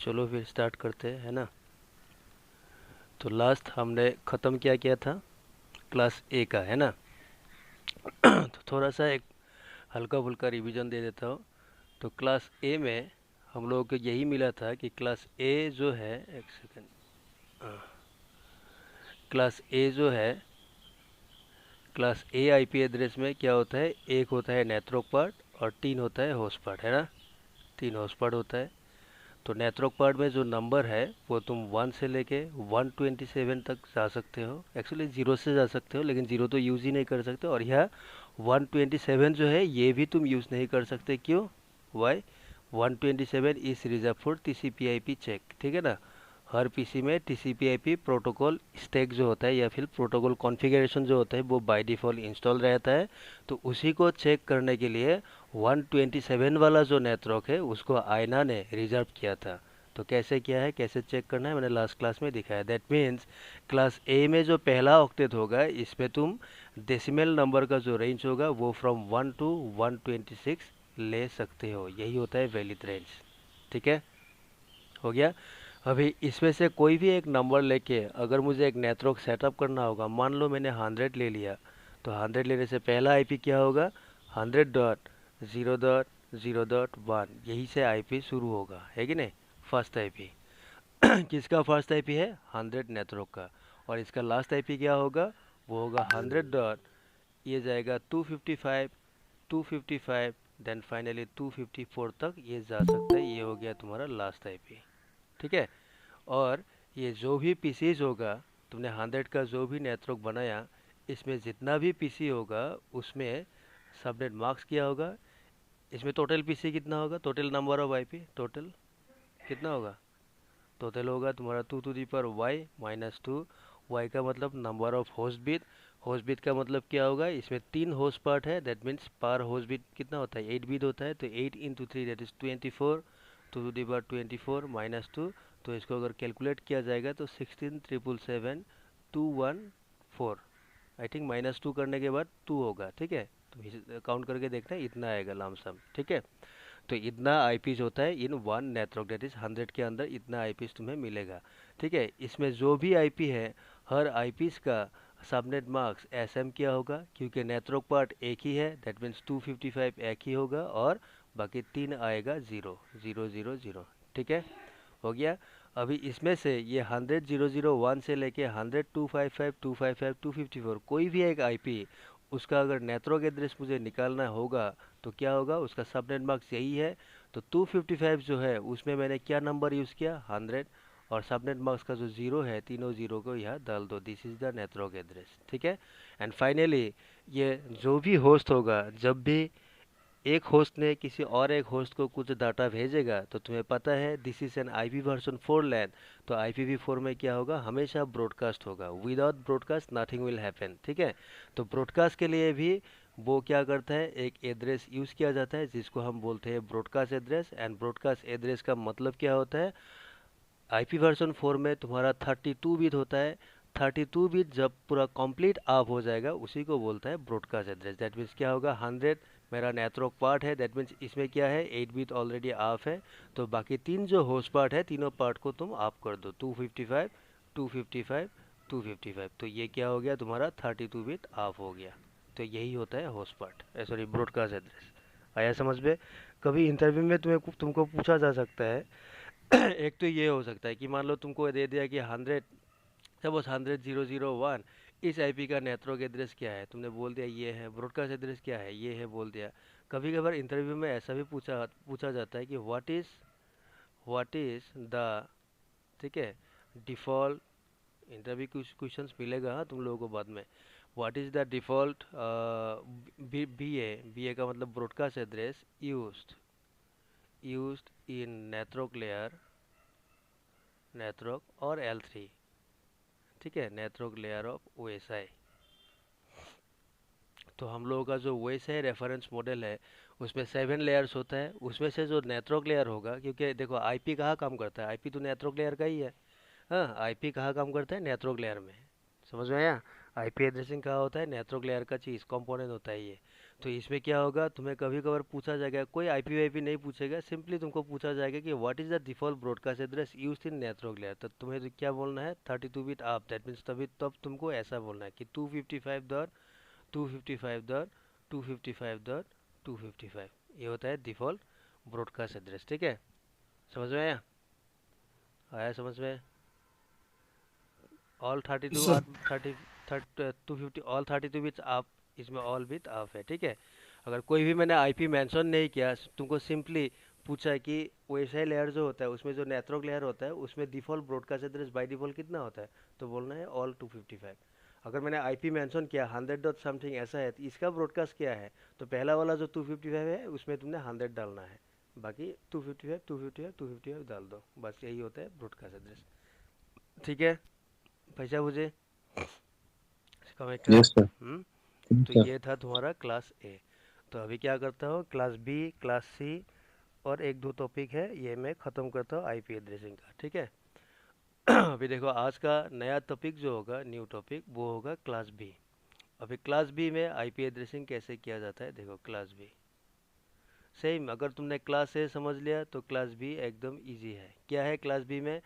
चलो फिर स्टार्ट करते हैं, है ना। तो लास्ट हमने ख़त्म क्या किया था, क्लास ए का, है ना। तो थोड़ा सा एक हल्का फुल्का रिवीजन दे देता हूँ। तो क्लास ए में हम लोगों को यही मिला था कि क्लास ए जो है, एक सेकेंड, क्लास ए जो है, क्लास ए आईपी एड्रेस में क्या होता है, एक होता है नेटवर्क पार्ट और तीन होता है होस्ट पार्ट, है ना। तीन होस्ट पार्ट होता है। तो नेटवर्क पार्ट में जो नंबर है वो तुम 1 से लेके 127 तक जा सकते हो। एक्चुअली 0 से जा सकते हो, लेकिन 0 तो यूज़ ही नहीं कर सकते। और यह 127 जो है ये भी तुम यूज़ नहीं कर सकते। क्यों? Why? 127 is reserve for TCP/IP check, ठीक है ना। हर पीसी में TCP/IP प्रोटोकॉल स्टैक जो होता है या फिर प्रोटोकॉल कॉन्फ़िगरेशन जो होता है वो बाय डिफ़ॉल्ट इंस्टॉल रहता है। तो उसी को चेक करने के लिए 127 वाला जो नेटवर्क है उसको आयना ने रिजर्व किया था। तो कैसे किया है, कैसे चेक करना है, मैंने लास्ट क्लास में दिखाया। दैट मीन्स क्लास ए में जो पहला ऑक्टेट होगा इसमें तुम डेसिमल नंबर का जो रेंज होगा वो फ्रॉम 1 to 126 ले सकते हो। यही होता है वैलिड रेंज, ठीक है। हो गया। अभी इसमें से कोई भी एक नंबर लेके अगर मुझे एक नेटवर्क सेटअप करना होगा, मान लो मैंने 100 ले लिया, तो 100 लेने से पहला आईपी क्या होगा, 100.0.0.1, यही से आईपी शुरू होगा, है कि नहीं। फर्स्ट आईपी किसका फर्स्ट आईपी है, 100 नेटवर्क का। और इसका लास्ट आईपी क्या होगा, वो होगा 100 डॉट, ये जाएगा 255, 255, देन फाइनली 254 तक ये जा सकता है। ये हो गया तुम्हारा लास्ट आईपी, ठीक है। और ये जो भी पीसीज होगा, तुमने 100 का जो भी नेटवर्क बनाया, इसमें जितना भी पीसी होगा उसमें सबनेट मार्क्स किया होगा। इसमें टोटल पीसी कितना होगा, total number of IP total कितना होगा, टोटल होगा तुम्हारा 2 to the power y minus 2। Y का मतलब number of host bit, host bit का मतलब क्या होगा, इसमें तीन होस्ट पार्ट है, that means per host bit कितना होता है, 8 बिट होता है। तो 8 into 3 that is 24, 2 to the power 24 minus 2। तो इसको अगर कैलकुलेट किया जाएगा तो 16,777,214, आई थिंक माइनस 2 करने के बाद 2 होगा, ठीक है। तो काउंट करके देखना है, इतना आएगा लमसम, ठीक है। तो इतना आईपीस होता है in one network, that is 100 के अंदर इतना आईपीस तुम्हें मिलेगा, ठीक है। इसमें जो भी आईपी है, हर आईपीस का सबनेट मार्क्स एसएम क्या होगा, क्योंकि नेटवर्क पार्ट एक ही है, दैट मीन्स 255 एक ही होगा और बाकी तीन आएगा 0 0 0 0, ठीक है। हो गया। अभी इसमें से ये 100,001 से लेके 100,255 255 254 कोई भी एक आईपी, उसका अगर नेटवर्क एड्रेस मुझे निकालना होगा तो क्या होगा, उसका सबनेट मार्क्स यही है। तो 255 जो है उसमें मैंने क्या नंबर यूज़ किया, 100, और सबनेट मार्क्स का जो जीरो है, तीनों जीरो को यहाँ डाल दो, this is the network address, ठीक है। एंड फाइनली ये जो भी होस्ट होगा, जब भी एक होस्ट ने किसी और एक होस्ट को कुछ डाटा भेजेगा, तो तुम्हें पता है दिस इज एन IPv4 लैन। तो IPv4 में क्या होगा, हमेशा ब्रॉडकास्ट होगा। Without broadcast nothing will happen, ठीक है। तो ब्रॉडकास्ट के लिए भी वो क्या करता है, एक एड्रेस यूज़ किया जाता है जिसको हम बोलते हैं broadcast address. And broadcast address का मतलब क्या होता है, IPv4 में तुम्हारा 32 बिट होता है। 32 बिट जब पूरा कंप्लीट ऑफ हो जाएगा उसी को बोलता है ब्रॉडकास्ट एड्रेस। दैट मीन्स क्या होगा, 100 मेरा नेटवर्क पार्ट है, दैट मीन्स इसमें क्या है, 8 बिट ऑलरेडी ऑफ है। तो बाकी तीन जो होस्ट पार्ट है, तीनों पार्ट को तुम ऑफ कर दो, 255 255 255। तो ये क्या हो गया, तुम्हारा 32 बिट ऑफ हो गया। तो यही होता है host part, sorry broadcast address. आया समझ में। कभी इंटरव्यू में तुमको पूछा जा सकता है एक तो ये हो सकता है कि मान लो तुमको दे दिया कि 100, सपोज 100,001, इस आईपी का नेटवर्क एड्रेस क्या है, तुमने बोल दिया ये है। ब्रॉडकास्ट एड्रेस क्या है, ये है बोल दिया। कभी कभार इंटरव्यू में ऐसा भी पूछा पूछा जाता है कि व्हाट इज द, ठीक है, डिफ़ॉल्ट। इंटरव्यू कुछ क्वेश्चंस मिलेगा, हाँ, तुम लोगों को बाद में। What is the default B A का मतलब broadcast address used in network और L3, ठीक है, नेटवर्क लेयर ऑफ OSI। तो हम लोगों का जो OSI रेफरेंस मॉडल है उसमें 7 लेयर्स होता है। उसमें से जो नेटवर्क लेयर होगा, क्योंकि देखो आईपी कहाँ काम करता है, आईपी तो नेटवर्क लेयर का ही है। हाँ, आईपी कहाँ काम करता है, नेटवर्क लेयर में। समझ में आया। आईपी एड्रेसिंग कहाँ होता है, नेटवर्क लेयर का चीज़ कंपोनेंट होता है ये। तो इसमें क्या होगा, तुम्हें कभी कभार पूछा जाएगा, कोई आईपी वाईपी नहीं पूछेगा, सिंपली तुमको पूछा जाएगा कि what is the default broadcast address used in network layer. तो तुम्हें तो क्या बोलना है, 32 बिट आप, दैट मीन्स तभी तब तुमको ऐसा बोलना है कि 255 डॉट 255 डॉट 255 डॉट 255, ये होता है डिफॉल्ट ब्रॉडकास्ट एड्रेस। ठीक है, समझ में आया? आया समझ में? All 32 sir. Or 30 250, all 32 bits आप, इसमें ऑल बिट आप है। ठीक है, अगर कोई भी मैंने आईपी मेंशन नहीं किया, तुमको सिंपली पूछा कि वाईफाई लेयर जो होता है उसमें जो नेटवर्क लेयर होता है उसमें default broadcast address by default कितना होता है, तो बोलना है ऑल 255। अगर मैंने आईपी मेंशन किया 100 डॉट समथिंग ऐसा है, तो इसका ब्रॉडकास्ट क्या है, तो पहला वाला जो 255 है उसमें तुमने 100 डालना है, बाकी 255 255 255 डाल दो, बस यही होता है ब्रॉडकास्ट एड्रेस। ठीक है, पैसा मुझे कम का। Yes sir. तो सर। ये था तुम्हारा क्लास ए। तो अभी क्या करता हूँ, क्लास बी, क्लास सी और एक दो टॉपिक है ये मैं ख़त्म करता हूँ आईपी एड्रेसिंग का। ठीक है। अभी देखो आज का नया टॉपिक जो होगा, न्यू टॉपिक, वो होगा क्लास बी। अभी क्लास बी में आईपी एड्रेसिंग कैसे किया जाता है, देखो क्लास बी सेम, अगर तुमने क्लास ए समझ लिया तो क्लास बी एकदम इजी है। क्या है क्लास बी में,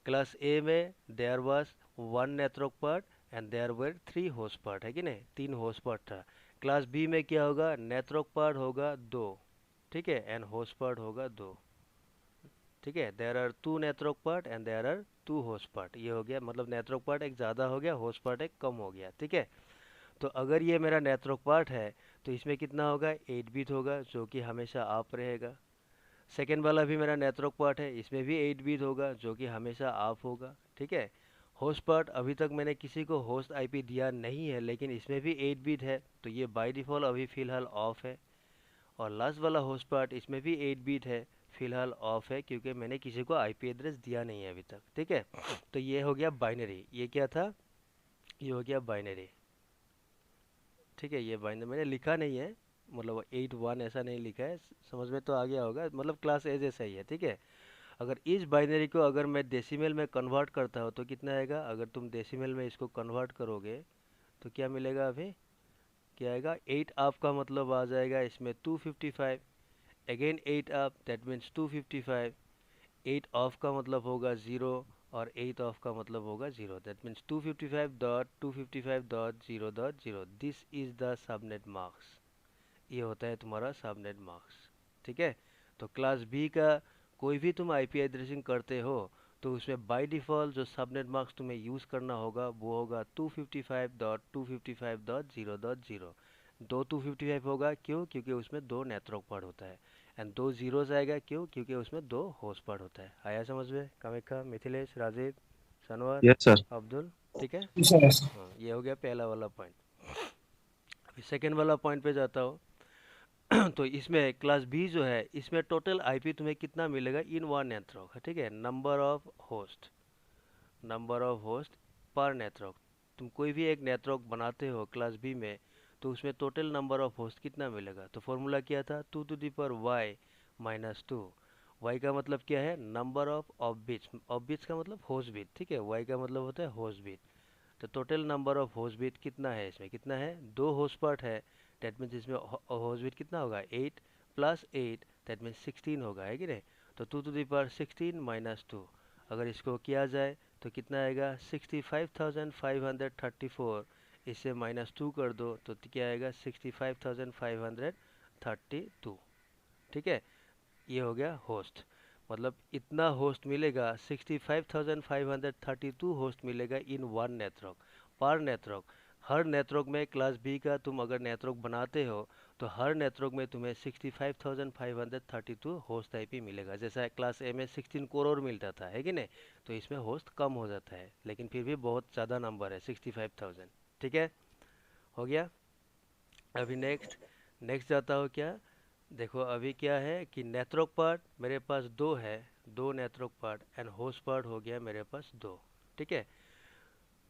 क्लास ए में there was one network part and there were three host part, है कि नहीं, तीन होस्ट पार्ट था। क्लास बी में क्या होगा, नेटवर्क पार्ट होगा दो, ठीक है, एंड होस्ट पार्ट होगा दो। ठीक है, there are two network part and there are two host part, ये हो गया, मतलब नेटवर्क पार्ट एक ज़्यादा हो गया, होस्ट पार्ट एक कम हो गया। ठीक है, तो अगर ये मेरा नेटवर्क पार्ट है तो इसमें कितना होगा, 8 बिट होगा, जो कि हमेशा आप रहेगा। सेकेंड वाला भी मेरा नेटवर्क पार्ट है, इसमें भी 8 बिट होगा, जो कि हमेशा ऑफ होगा। ठीक है, होस्ट पार्ट अभी तक मैंने किसी को होस्ट आईपी दिया नहीं है, लेकिन इसमें भी 8 बिट है, तो ये बाय डिफ़ॉल्ट अभी फ़िलहाल ऑफ है। और लास्ट वाला होस्ट पार्ट, इसमें भी 8 बिट है, फ़िलहाल ऑफ है क्योंकि मैंने किसी को आईपी एड्रेस दिया नहीं है अभी तक। ठीक है, तो ये हो गया बाइनरी, ये क्या था, ये हो गया बाइनरी। ठीक है, ये बाइनरी मैंने लिखा नहीं है, मतलब 8 1 ऐसा नहीं लिखा है, समझ में तो आ गया होगा, मतलब क्लास ए जैसा ही है। ठीक है, अगर इस बाइनरी को अगर मैं डेसिमल में कन्वर्ट करता हूँ तो कितना आएगा, अगर तुम डेसिमल में इसको कन्वर्ट करोगे तो क्या मिलेगा, अभी क्या आएगा, 8 आप का मतलब आ जाएगा इसमें 255, अगेन 8 आप, दैट मीन्स 255, 8 ऑफ का मतलब होगा ज़ीरो, और 8 ऑफ का मतलब होगा zero, that means 255.255.0.0, this is the subnet marks, ये होता है तुम्हारा सबनेट मार्क्स। ठीक है, तो क्लास बी का कोई भी तुम आईपी एड्रेसिंग करते हो तो उसमें बाय डिफ़ॉल्ट जो सबनेट मार्क्स तुम्हें यूज़ करना होगा वो होगा 255.255.0.0। दो 255 होगा, क्यों, क्योंकि उसमें दो नेटवर्क पार्ट होता है, एंड दो जीरोज आएगा, क्यों, क्योंकि उसमें दो होस्ट पार्ट होता है। आया समझ में, कामिका, मिथिलेश, राजीव, सनवर, यस सर। अब्दुल? ठीक है, सर यस। हाँ, ये हो गया पहला वाला पॉइंट। अभी सेकेंड वाला पॉइंट पे जाता हूँ। तो इसमें क्लास बी जो है, इसमें टोटल आईपी तुम्हें कितना मिलेगा इन वन नेटवर्क, ठीक है, नंबर ऑफ होस्ट पर नेटवर्क। तुम कोई भी एक नेटवर्क बनाते हो क्लास बी में, तो उसमें टोटल नंबर ऑफ होस्ट कितना मिलेगा, तो फॉर्मूला क्या था, 2 to the power y minus two. Y का मतलब क्या है, number of bits, of bits का मतलब होस्ट बिट, ठीक है, वाई का मतलब होता है होस्ट बिट। तो total number of host bit कितना है, इसमें कितना है, दो होस्ट पार्ट है, दैट मीन्स इसमें होस्ट बिट कितना होगा, 8 प्लस 8, दैट मीन्स 16 होगा, है कि नहीं। तो 2 to the power 16 minus two, अगर इसको किया जाए तो कितना आएगा, 65,534, इससे माइनस टू कर दो तो क्या आएगा, 65,532। ठीक है, ये हो गया होस्ट, मतलब इतना होस्ट मिलेगा, 65,532 होस्ट मिलेगा इन वन नेटवर्क, पर नेटवर्क। हर नेटवर्क में क्लास बी का तुम अगर नेटवर्क बनाते हो तो हर नेटवर्क में तुम्हें 65,532 होस्ट आईपी मिलेगा, जैसा क्लास ए में 16 करोड़ मिलता था, है कि नहीं। तो इसमें होस्ट कम हो जाता है, लेकिन फिर भी बहुत ज़्यादा नंबर है 65,000। ठीक है, हो गया। अभी नेक्स्ट, नेक्स्ट जाता हो क्या, देखो अभी क्या है कि नेटवर्क पार्ट मेरे पास दो है, दो network part, and host part हो गया मेरे पास दो। ठीक है,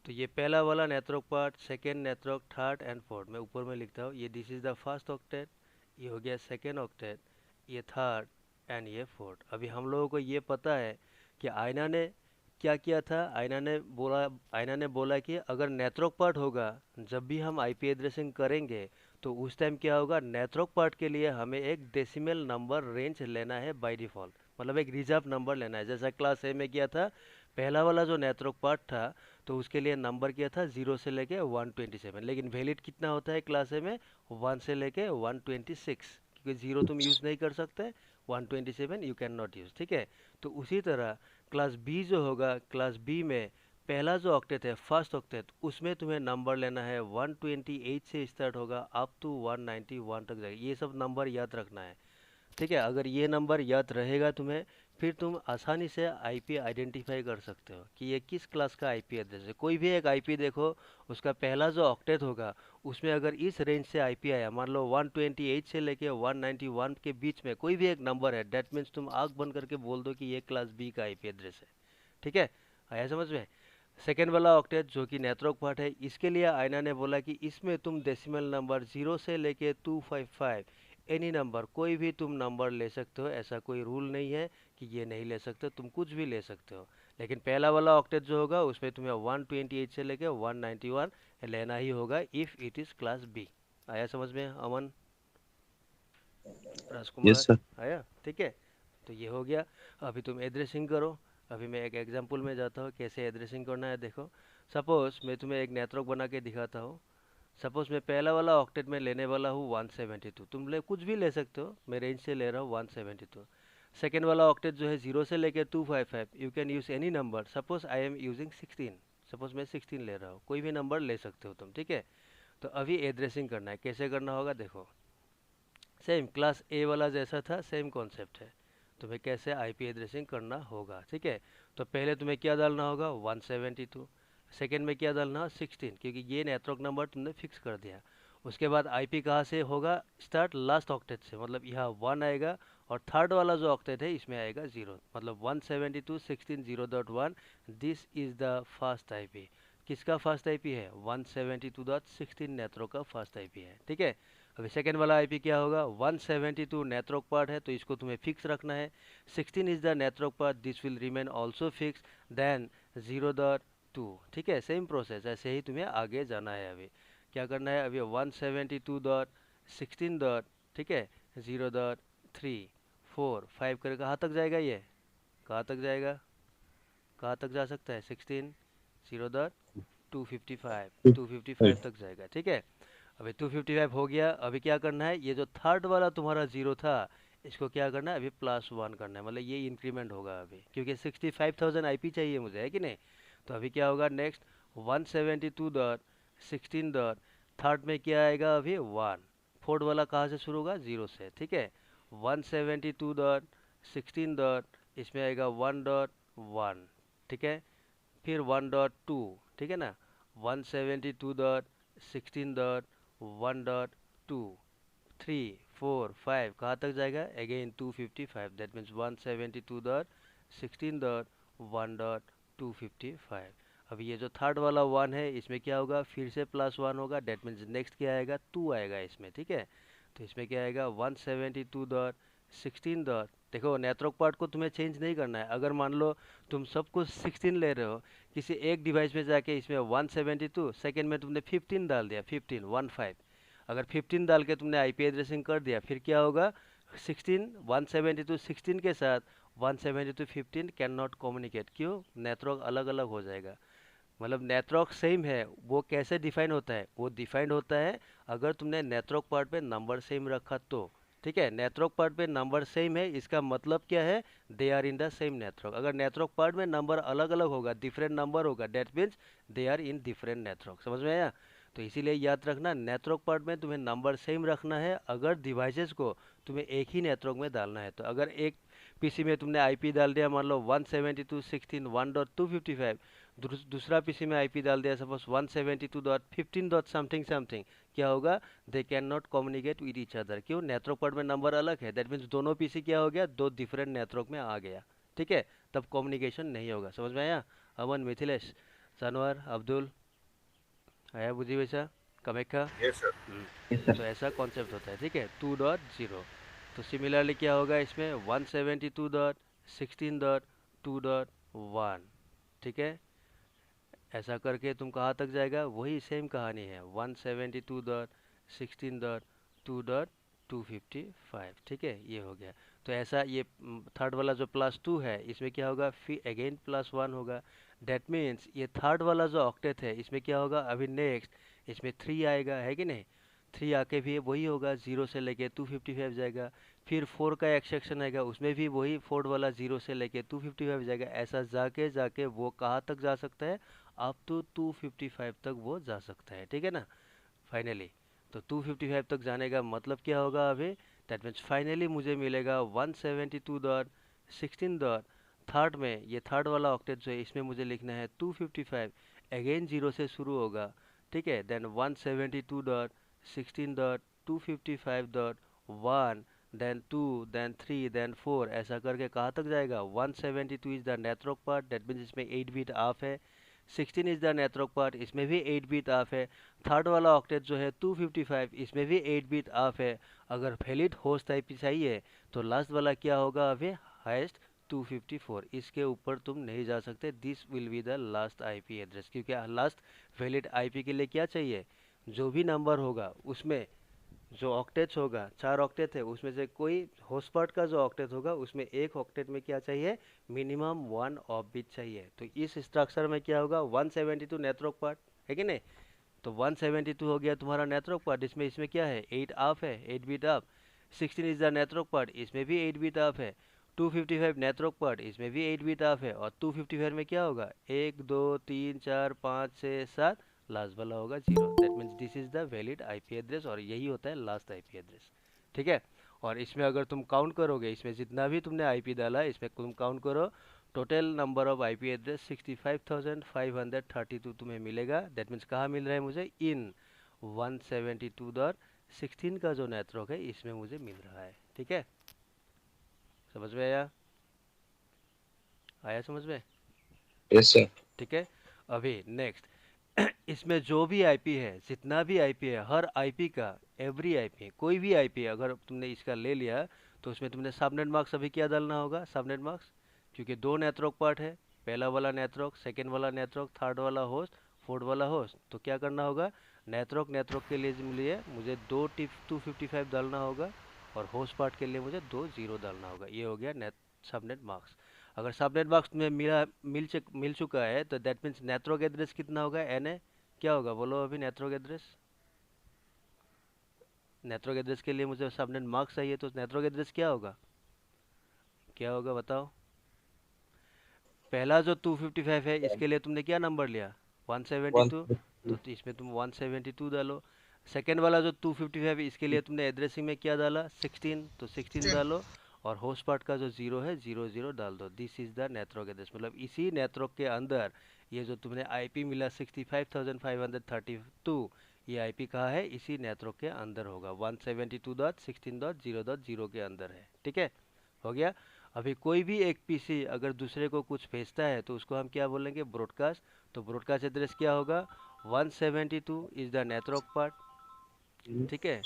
तो ये पहला वाला network part, second network, third and fourth, मैं ऊपर में लिखता हूँ, ये this is the first octet, ये हो गया सेकेंड ऑक्टेट, ये थर्ड एंड ये फोर्थ। अभी हम लोगों को ये पता है कि आयना ने क्या किया था, आयना ने बोला कि अगर नेटवर्क पार्ट होगा, जब भी हम आईपी एड्रेसिंग करेंगे तो उस टाइम क्या होगा, नेथ्रोक पार्ट के लिए हमें एक डेसिमल नंबर रेंज लेना है बाय डिफ़ॉल्ट, मतलब एक रिजर्व नंबर लेना है। जैसा क्लास ए में किया था, पहला वाला जो नेथ्रोक पार्ट था, तो उसके लिए नंबर किया था 0 से लेके 127, लेकिन वैलिड कितना होता है क्लास ए में, 1 से लेके 126, क्योंकि 0 तुम यूज़ नहीं कर सकते, 127 यू कैन नॉट यूज़, ठीक है। तो उसी तरह क्लास बी जो होगा, क्लास बी में पहला जो ऑक्टेट है, फर्स्ट ऑक्टेट, उसमें तुम्हें नंबर लेना है 128 से स्टार्ट होगा अप टू 191 तक जाएगा। ये सब नंबर याद रखना है, ठीक है। अगर ये नंबर याद रहेगा तुम्हें, फिर तुम आसानी से आईपी आइडेंटिफाई कर सकते हो कि ये किस क्लास का आईपी एड्रेस है। कोई भी एक आईपी देखो, उसका पहला जो ऑक्टेट होगा, उसमें अगर इस रेंज से आईपी आया, मान लो 128 से लेके 191 के बीच में कोई भी एक नंबर है, डेट मीन्स तुम आँख बंद करके बोल दो कि ये क्लास बी का आईपी एड्रेस है, ठीक है। आया समझ में। सेकेंड वाला ऑक्टेट जो कि नेथ्रोक पार्ट है, इसके लिए आयना ने बोला कि इसमें तुम डेसिमल नंबर 0 से लेके 255 एनी नंबर, कोई भी तुम नंबर ले सकते हो, ऐसा कोई रूल नहीं है कि ये नहीं ले सकते, तुम कुछ भी ले सकते हो। लेकिन पहला वाला ऑक्टेट जो होगा, उसमें तुम्हें 128 से लेके 191 लेना ही होगा if it is class B. आया समझ में अमन, यस राजकुमार? सर। आया, ठीक है। तो ये हो गया। अभी तुम एड्रेसिंग करो। अभी मैं एक एग्जांपल में जाता हूँ कैसे एड्रेसिंग करना है। देखो, सपोज मैं तुम्हें एक नेटवर्क बना के दिखाता हूँ। सपोज मैं पहला वाला ऑक्टेट में लेने वाला हूँ 172, तुम ले कुछ भी ले सकते हो, मैं रेंज से ले रहा हूँ 172। सेकेंड वाला ऑक्टेट जो है 0 से लेकर 255, you can use any number, suppose I am using 16, suppose मैं 16 ले रहा हूँ, कोई भी नंबर ले सकते हो तुम, ठीक है। तो अभी एड्रेसिंग करना है, कैसे करना होगा देखो। सेम क्लास ए वाला जैसा था, सेम कॉन्सेप्ट है। तुम्हें कैसे आईपी एड्रेसिंग करना होगा, ठीक है। तो पहले तुम्हें क्या डालना होगा, 172। सेकेंड में क्या डालना, 16, क्योंकि ये नेटवर्क नंबर तुमने फिक्स कर दिया। उसके बाद आईपी कहाँ से होगा स्टार्ट, लास्ट ऑक्टेट से, मतलब यहाँ 1 आएगा, और थर्ड वाला जो ऑक्टेट है इसमें आएगा 0, मतलब 172.16.0.1। This is the first IP. किसका फर्स्ट आईपी है, 172.16 नेटवर्क का फर्स्ट आईपी है, ठीक है। अभी सेकेंड वाला आईपी क्या होगा, 172 नेटवर्क पार्ट है, तो इसको तुम्हें फिक्स रखना है। 16 is the network part, this will remain also fix, then 0.2, ठीक है। सेम प्रोसेस, ऐसे ही तुम्हें आगे जाना है। अभी क्या करना है, अभी 172.16 डॉट, ठीक है, 0.345 कर कहाँ तक जाएगा, ये कहाँ तक जाएगा, कहाँ तक जा सकता है, 16, 0.255, 255 तक जाएगा, ठीक है। अभी 255 हो गया। अभी क्या करना है, ये जो थर्ड वाला तुम्हारा जीरो था, इसको क्या करना है, अभी +1 करना है, मतलब ये इंक्रीमेंट होगा अभी, क्योंकि 65,000 आईपी चाहिए मुझे, है कि नहीं। तो अभी क्या होगा नेक्स्ट, 172.16 डॉट, थर्ड में क्या आएगा अभी 1, फोर्थ वाला कहाँ से शुरू होगा, 0 से, ठीक है। 172.16 डॉट, इसमें आएगा 1.1, ठीक है। फिर 1.2, ठीक है ना। 172.16.1.2, 3, 4, 5 कहाँ तक जाएगा, अगेन 255, दैट मीन्स 172.16.1.255। अब ये जो थर्ड वाला 1 है, इसमें क्या होगा, फिर से +1 होगा, डेट मीन्स नेक्स्ट क्या आएगा, 2 आएगा इसमें, ठीक है। तो इसमें क्या आएगा, 172.16 डॉट, देखो नेटवर्क पार्ट को तुम्हें चेंज नहीं करना है। अगर मान लो तुम सब कुछ 16 ले रहे हो, किसी एक डिवाइस में जाके इसमें 172, सेकेंड में तुमने 15 डाल दिया, 15, अगर 15 डाल के तुमने आईपी एड्रेसिंग कर दिया, फिर क्या होगा, 16, 172 16 के साथ 172 15 कैन नॉट कम्युनिकेट, क्यों, नेटवर्क अलग अलग हो जाएगा। मतलब नेटवर्क सेम है, वो कैसे डिफाइन होता है, वो डिफाइंड होता है अगर तुमने नेटवर्क पार्ट पे नंबर सेम रखा तो, ठीक है। नेटवर्क पार्ट पे नंबर सेम है, इसका मतलब क्या है, they are in the same network. अगर नेटवर्क पार्ट में नंबर अलग अलग होगा, डिफरेंट नंबर होगा, that means they are in different network, समझ में आया। तो इसीलिए याद रखना, नेटवर्क पार्ट में तुम्हें नंबर सेम रखना है अगर डिवाइसेस को तुम्हें एक ही नेटवर्क में डालना है। तो अगर एक पीसी में तुमने आईपी डाल दिया, मान लो 172.16.1.255, दूसरा पीसी में आईपी डाल दिया सपोज 172.15 डॉट समथिंग समथिंग, क्या होगा, दे can not communicate with each other, क्यों, नेटवर्क पार्ट में नंबर अलग है, दैट मीन्स दोनों पीसी क्या हो गया, दो डिफरेंट नेटवर्क में आ गया, ठीक है। तब कम्युनिकेशन नहीं होगा, समझ में आया। अमन, मिथिलेश, सनवर, अब्दुल, आया बुझी वैसा, कमेक्का। Yes sir. Yes sir. तो ऐसा कॉन्सेप्ट होता है, ठीक है, 2.0। तो सिमिलरली क्या होगा इसमें, 172.16.2.1, ठीक है। ऐसा करके तुम कहाँ तक जाएगा, वही सेम कहानी है, 172 16.2.255, ठीक है, ये हो गया। तो ऐसा ये थर्ड वाला जो +2 है इसमें क्या होगा, फिर अगेन +1 होगा। डेट मीन्स ये थर्ड वाला जो ऑक्टेट है इसमें क्या होगा, अभी नेक्स्ट इसमें 3 आएगा, है कि नहीं। 3 आके भी वही होगा, 0 से लेके 255 जाएगा। फिर 4 का एक सेक्शन आएगा, उसमें भी वही 4 वाला 0 से लेके 255 जाएगा। ऐसा जाके जाके वो कहाँ तक जा सकता है, अप टू 255 तक वो जा सकता है, ठीक है ना, फाइनली। तो 255 तक जाने का मतलब क्या होगा अभी, दैट मीन्स फाइनली मुझे मिलेगा 172.16 डॉट, थर्ड में ये थर्ड वाला ऑक्टेट जो है इसमें मुझे लिखना है 255, अगेन 0 से शुरू होगा, ठीक है। देन 172.16.255.1, देन 2, देन 3, देन 4, ऐसा करके कहाँ तक जाएगा, 172 is the network part, that means इसमें 8 बीट ऑफ है। 16 इज द नेथरोक पार्ट, इसमें भी 8 बीट ऑफ है। थर्ड वाला ऑक्टेट जो है 255, इसमें भी 8 बीट ऑफ है। अगर वैलिड होस्ट आईपी चाहिए तो लास्ट वाला क्या होगा अभी, हाईएस्ट 254, इसके ऊपर तुम नहीं जा सकते। This will be the last IP address, क्योंकि लास्ट वैलिड आईपी के लिए क्या चाहिए, जो भी नंबर होगा उसमें जो ऑक्टेट्स होगा, 4 ऑक्टेट है, उसमें से कोई होस्ट पार्ट का जो ऑक्टेट होगा उसमें एक ऑक्टेट में क्या चाहिए, मिनिमम 1 ऑफ बिट चाहिए। तो इस स्ट्रक्चर में क्या होगा, 172 नेथरोक पार्ट, है कि नहीं। तो 172 हो गया तुम्हारा नेथरोक पार्ट, इसमें इसमें क्या है, 8 ऑफ है, 8 bit of. 16 is the network part, इसमें भी 8 बीट ऑफ है। 255 नेथरोक पार्ट, इसमें भी 8 बीट ऑफ है। और 255 में क्या होगा, 1 2 3 4 5 6 7, लास्ट वाला होगा 0। That means this is the valid IP address, और यही होता है लास्ट आईपी एड्रेस, ठीक है। और इसमें अगर तुम काउंट करोगे, इसमें जितना भी तुमने आईपी डाला इसमें तुम काउंट करो, total number of IP address 65,532 तुम्हें मिलेगा। दैट मीन्स कहाँ मिल रहा है मुझे, इन 172.16 का जो नेटवर्क है इसमें मुझे मिल रहा है, ठीक है। समझ में आया, आया समझ में, यस सर। ठीक है। अभी नेक्स्ट इसमें जो भी आईपी है, जितना भी आईपी है, हर आईपी का, एवरी आईपी, कोई भी आईपी अगर तुमने इसका ले लिया तो उसमें तुमने सबनेट मार्क्स अभी क्या डालना होगा, सबनेट मार्क्स, क्योंकि दो नेटवर्क पार्ट है, पहला वाला नेटवर्क, सेकेंड वाला नेटवर्क, थर्ड वाला होस्ट, फोर्थ वाला होस्ट। तो क्या करना होगा, नेटवर्क नेटवर्क के लिए मुझे दो टिप 255 डालना होगा, और होस्ट पार्ट के लिए मुझे 2 0 डालना होगा। ये हो गया नेट सबनेट मार्क्स। अगर सबनेट मार्क्स में मिल चुका है तो दैट मीन्स नेटवर्क एड्रेस कितना होगा, एन ए, क्या होगा बोलो अभी, नेटवर्क एड्रेस, नेटवर्क एड्रेस के लिए मुझे सबनेट मार्क्स चाहिए, तो नेटवर्क एड्रेस क्या होगा, क्या होगा बताओ। पहला जो 255 है इसके लिए तुमने क्या नंबर लिया, 172, तो इसमें तुम 172 डालो। सेकेंड वाला जो 255 है इसके लिए तुमने एड्रेसिंग में क्या डाला, 16, तो 16 डालो। और होस्ट पार्ट का जो 0 है 0 0 डाल दो। This is the network address, मतलब इसी नेटवर्क के अंदर ये जो तुमने आईपी मिला 65,532, ये आईपी कहाँ है, इसी नेटवर्क के अंदर होगा, 172.16.0.0 के अंदर है, ठीक है, हो गया। अभी कोई भी एक पीसी अगर दूसरे को कुछ भेजता है तो उसको हम क्या बोलेंगे, ब्रॉडकास्ट। तो ब्रॉडकास्ट एड्रेस क्या होगा, 172 इज द नेटवर्क पार्ट, ठीक है।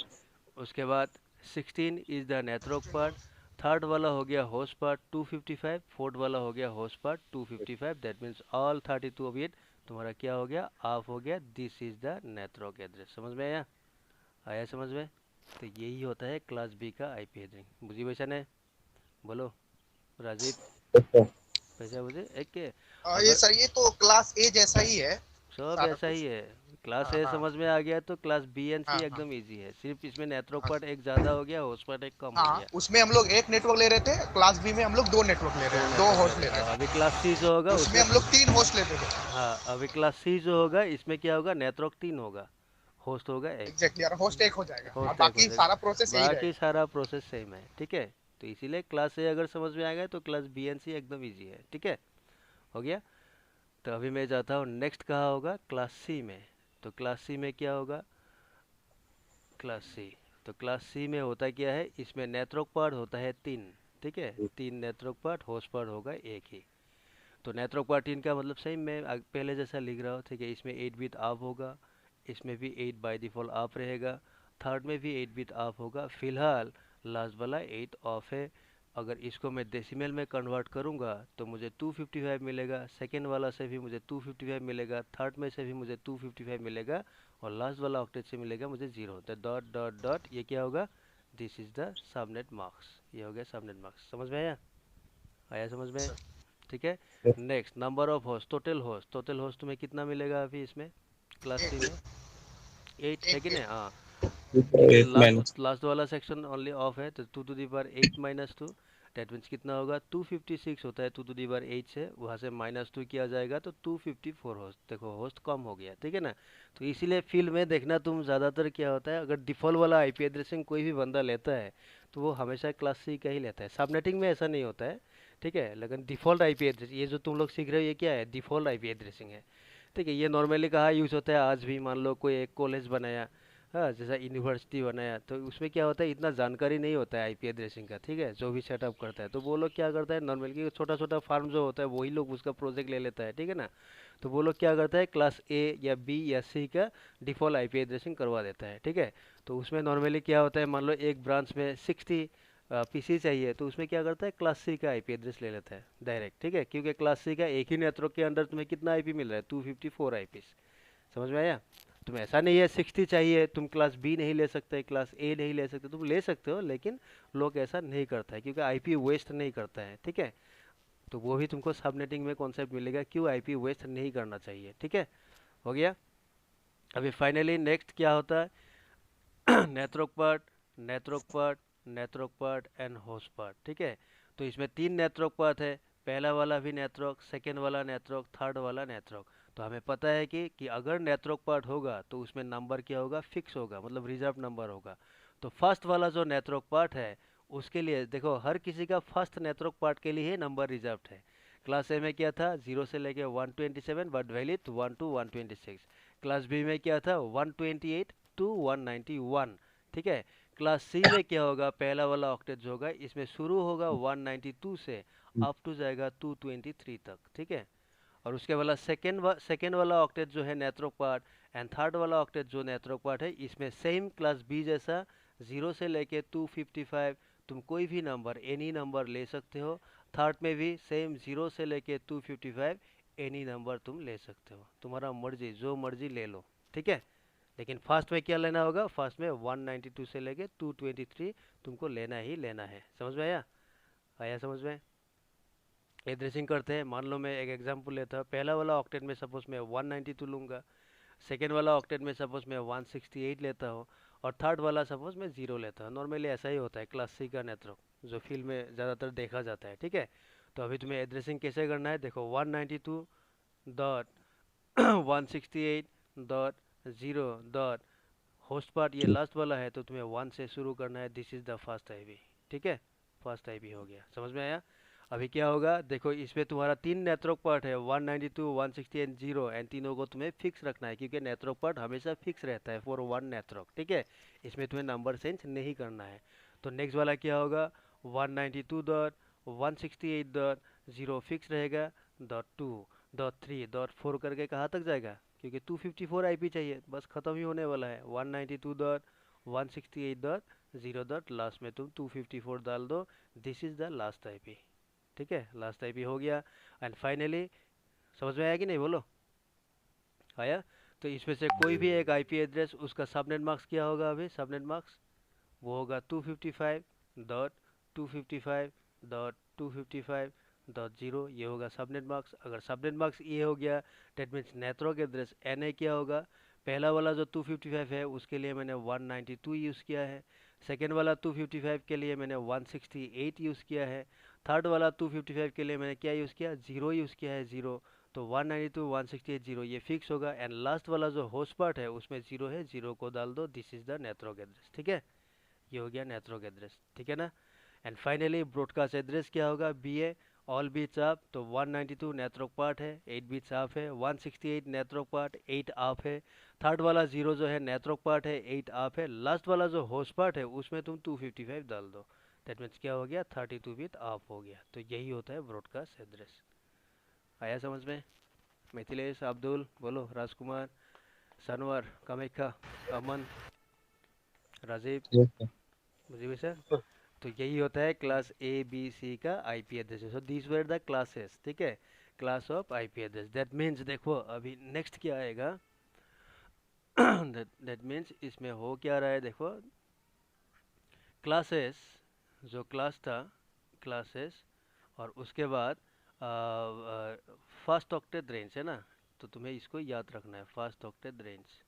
उसके बाद 16 is the network part, third वाला हो गया होस्ट पार्ट 255, फोर्थ वाला हो गया host part 255। That means all 32 of it तुम्हारा क्या हो गया, ऑफ हो गया। This is the network address, समझ में आया, आया समझ में। तो यही होता है क्लास बी का आईपी एड्रेस। बुझी वैसा है, बोलो राजीव, पैसा मुझे एक के। ये अगर सर ये तो क्लास ए जैसा ही है सब सारा ऐसा ही कुछ। है, क्लास हाँ ए हाँ समझ में आ गया तो क्लास बी एंड सी हाँ हाँ एकदम इजी है, सिर्फ इसमें नेटवर्क हाँ पार्ट एक ज़्यादा हो गया, होस्ट पार्ट एक कम हो हाँ, गया। उसमें हम लोग एक नेटवर्क ले रहे थे, क्लास बी में हम लोग दो नेटवर्क ले रहे दो हैं, दो नेटवर्क ले होस्ट रहे ले हैं। रहे अभी हैं। क्लास सी जो होगा उसमें उसमें हम लोग तीन होस्ट लेते थे। हाँ, अभी क्लास सी जो होगा इसमें क्या होगा, नेटवर्क 3 होगा, होस्ट होगा एक, एग्जैक्टली यार, होस्ट एक हो जाएगा और होस्ट एक हो बाकी जाएगा, सारा प्रोसेस यही बाकी रहेगा। सारा प्रोसेस सेम है, ठीक है। तो इसीलिए क्लास ए अगर समझ में आ गया तो क्लास बी एंड सी एकदम ईजी है, ठीक है, हो गया। तो अभी मैं जाता हूँ नेक्स्ट, कहाँ होगा, क्लास सी में। तो क्लास सी में क्या होगा, क्लास सी, तो क्लास सी में होता क्या है, इसमें नेटवर्क पार्ट होता है 3, ठीक है, 3 नेटवर्क पार्ट, होस्ट पार्ट होगा एक ही। तो नेटवर्क पार्ट 3 का मतलब सही मैं पहले जैसा लिख रहा हूँ, ठीक है। इसमें 8 बिट ऑफ होगा, इसमें भी 8 बाय डिफ़ॉल्ट ऑफ रहेगा, थर्ड में भी 8 बिट ऑफ होगा, फिलहाल लास्ट वाला 8 ऑफ है। अगर इसको मैं डेसिमल में कन्वर्ट करूँगा तो मुझे 255 मिलेगा, सेकेंड वाला से भी मुझे 255 मिलेगा, थर्ड में से भी मुझे 255 मिलेगा, और लास्ट वाला ऑक्टेट से मिलेगा मुझे 0। तो डॉट डॉट डॉट ये क्या होगा, this is the subnet marks. ये हो गया सबनेट मार्क्स। समझ में आया? आया समझ में? सर ठीक है। Next, number of host, total host. Total host तुम्हें कितना मिलेगा अभी इसमें क्लास सी एट में? 8 है कि नहीं? हाँ, क्योंकि 8 माइनस लास्ट वाला सेक्शन ओनली ऑफ है, तो 2 to the power 8 minus 2, that means कितना होगा, 256 होता है 2 टू दी पावर 8 से, वहाँ से -2 किया जाएगा तो 254 होस्ट। देखो होस्ट कम हो गया, ठीक है ना? तो इसीलिए फील्ड में देखना तुम, ज़्यादातर क्या होता है, अगर डिफ़ॉल्ट वाला आईपी एड्रेसिंग कोई भी बंदा लेता है तो वो हमेशा क्लास सी का ही लेता है। सबनेटिंग में ऐसा नहीं होता है, ठीक है? लेकिन डिफ़ॉल्ट आईपी एड्रेस, ये जो तुम लोग सीख रहे हो ये क्या है, डिफ़ॉल्ट आईपी एड्रेसिंग है, ठीक है? ये नॉर्मली कहाँ यूज़ होता है आज भी, मान लो कोई एक कॉलेज बनाया, हाँ, जैसा यूनिवर्सिटी बनाया, तो उसमें क्या होता है, इतना जानकारी नहीं होता है आईपी एड्रेसिंग का, ठीक है? जो भी सेटअप करता है तो वो लोग क्या करता है, नॉर्मली छोटा छोटा फार्म जो होता है वही लोग उसका प्रोजेक्ट ले लेता है, ठीक है ना? तो वो लोग क्या करता है, क्लास ए या बी या सी का डिफ़ॉल्ट आईपी एड्रेसिंग करवा देता है, ठीक है? तो उसमें नॉर्मली क्या होता है, मान लो एक ब्रांच में 60 पीसी चाहिए, तो उसमें क्या करता है, क्लास सी का आईपी एड्रेस ले लेता है डायरेक्ट, ठीक है? क्योंकि क्लास सी का एक ही नेटवर्क के अंदर तुम्हें कितना आईपी मिल रहा है, 254 आईपी। समझ में आया? तुम ऐसा नहीं है 60 चाहिए, तुम क्लास बी नहीं ले सकते, क्लास ए नहीं ले सकते, तुम ले सकते हो, लेकिन लोग ऐसा नहीं करता है क्योंकि आईपी वेस्ट नहीं करता है, ठीक है? तो वो भी तुमको सबनेटिंग में कॉन्सेप्ट मिलेगा, क्यों आईपी वेस्ट नहीं करना चाहिए, ठीक है? हो गया। अभी फाइनली नेक्स्ट क्या होता है, network part, network part, network part and host part, ठीक है? तो इसमें 3 नेटवर्क पार्ट है, पहला वाला भी नेटवर्क, सेकेंड वाला नेटवर्क, थर्ड वाला नेटवर्क। तो हमें पता है कि अगर नेटवर्क पार्ट होगा तो उसमें नंबर क्या होगा, फिक्स होगा, मतलब रिजर्व नंबर होगा। तो फर्स्ट वाला जो नेटवर्क पार्ट है उसके लिए देखो, हर किसी का फर्स्ट नेटवर्क पार्ट के लिए नंबर रिजर्व है। क्लास ए में क्या था, 0 से लेके 127, but valid 1 to 126। Class B में क्या था, 128 to 191, ठीक है? क्लास सी में क्या होगा, पहला वाला ऑक्टेट जो होगा इसमें शुरू होगा 192 से, अप टू जाएगा 223 तक, ठीक है? और उसके बाद सेकेंड वाला ऑक्टेट जो है नेटवर्क पार्ट, एंड थर्ड वाला ऑक्टेट जो नेटवर्क पार्ट है, इसमें सेम क्लास बी जैसा 0 से लेके 255, तुम कोई भी नंबर, एनी नंबर ले सकते हो। थर्ड में भी सेम 0 से लेके 255, एनी नंबर तुम ले सकते हो, तुम्हारा मर्जी, जो मर्जी ले लो, ठीक है? लेकिन फर्स्ट में क्या लेना होगा, फर्स्ट में 192 से लेके 223 तुमको लेना ही लेना है। समझ में आया? आया समझ में? एड्रेसिंग करते हैं, मान लो मैं एक एग्जांपल लेता हूँ, पहला वाला ऑक्टेट में सपोज मैं 192 लूँगा, सेकेंड वाला ऑक्टेट में सपोज मैं 168 लेता हूँ, और थर्ड वाला सपोज मैं 0 लेता हूँ। नॉर्मली ऐसा ही होता है क्लास सी का नेटवर्क, जो फील्ड में ज़्यादातर देखा जाता है, ठीक है? तो अभी तुम्हें एड्रेसिंग कैसे करना है, देखो, 192.168.0 होस्ट पार्ट ये लास्ट वाला है, तो तुम्हें 1 से शुरू करना है, this is the first IP, ठीक है? फर्स्ट आईपी हो गया। समझ में आया? अभी क्या होगा, देखो, इसमें तुम्हारा 3 नेटवर्क पार्ट है, 192, 160 एंड 0, एंड तीनों को तुम्हें फिक्स रखना है, क्योंकि नेटवर्क पार्ट हमेशा फिक्स रहता है फॉर वन नेटवर्क, ठीक है? इसमें तुम्हें नंबर चेंज नहीं करना है। तो नेक्स्ट वाला क्या होगा, 192.168.0 फिक्स रहेगा, .2, .3, .4 करके कहाँ तक जाएगा, क्योंकि 254 आईपी चाहिए, बस ख़त्म ही होने वाला है। 192.168.0 लास्ट में तुम 254 डाल दो, this is the last IP, ठीक है? लास्ट आईपी हो गया। एंड फाइनली, समझ में आया कि नहीं, बोलो, आया? तो इसमें से कोई भी एक आईपी एड्रेस, उसका सबनेट मार्क्स क्या होगा, अभी सबनेट मार्क्स वो होगा 255.255.255.0, ये होगा सबनेट मार्क्स। अगर सबनेट मार्क्स ये हो गया, that means network address N A क्या होगा, पहला वाला जो 255 है उसके लिए मैंने 192 यूज़ किया है, सेकेंड वाला 255 के लिए मैंने 168 यूज़ किया है, थर्ड वाला 255 के लिए मैंने क्या यूज़ किया, 0 यूज़ किया है, 0। तो 192, 168, 0 ये फिक्स होगा, एंड लास्ट वाला जो होस्ट पार्ट है उसमें 0 है, 0 को डाल दो, this is the network address, ठीक है? ये हो गया नेटवर्क एड्रेस, ठीक है ना? एंड फाइनली ब्रॉडकास्ट एड्रेस क्या होगा, बी ए, ऑल बीट्स आप, तो 192 नेटवर्क पार्ट है, 8 बीट्स आप है, 168 नेटवर्क पार्ट 8 आप है, थर्ड वाला 0 जो है नेटवर्क पार्ट है, 8 आप है, लास्ट वाला जो होस्ट पार्ट है उसमें तुम 255 डाल दो, दैट मीन्स क्या हो गया, 32 बिट आप हो गया। तो यही होता है ब्रॉडकास्ट एड्रेस। आया समझ में? मिथिलेश, अब्दुल, बोलो, राजकुमार, सनवर, कामाख्या, अमन, राजीव, Yes, sir. मुझे भी सर। तो यही होता है क्लास ए बी सी का IP address. So these were the classes, ठीक है, class of IP address. That means देखो अभी नेक्स्ट क्या आएगा। दैट मीन्स इसमें हो क्या रहा है देखो, क्लासेस, जो क्लास था, क्लासेस, और उसके बाद फर्स्ट ऑक्टेट रेंज है ना, तो तुम्हें इसको याद रखना है, फर्स्ट ऑक्टेट रेंज।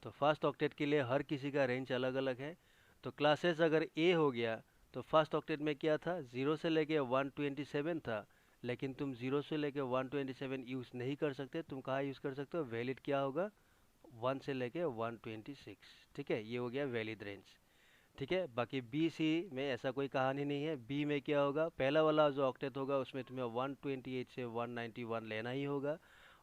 तो फर्स्ट ऑक्टेट के लिए हर किसी का रेंज अलग अलग है। तो क्लासेस अगर ए हो गया तो फर्स्ट ऑक्टेट में क्या था, 0 से लेके 127 था, लेकिन तुम 0 से लेके 127 यूज़ नहीं कर सकते। तुम कहाँ यूज़ कर सकते हो, वैलिड क्या होगा, 1 से लेके 126, ठीक है, ये हो गया वैलिड रेंज। ठीक है, बाकी बी सी में ऐसा कोई कहानी नहीं है। बी में क्या होगा, पहला वाला जो ऑक्टेट होगा उसमें तुम्हें 128 से 191 लेना ही होगा।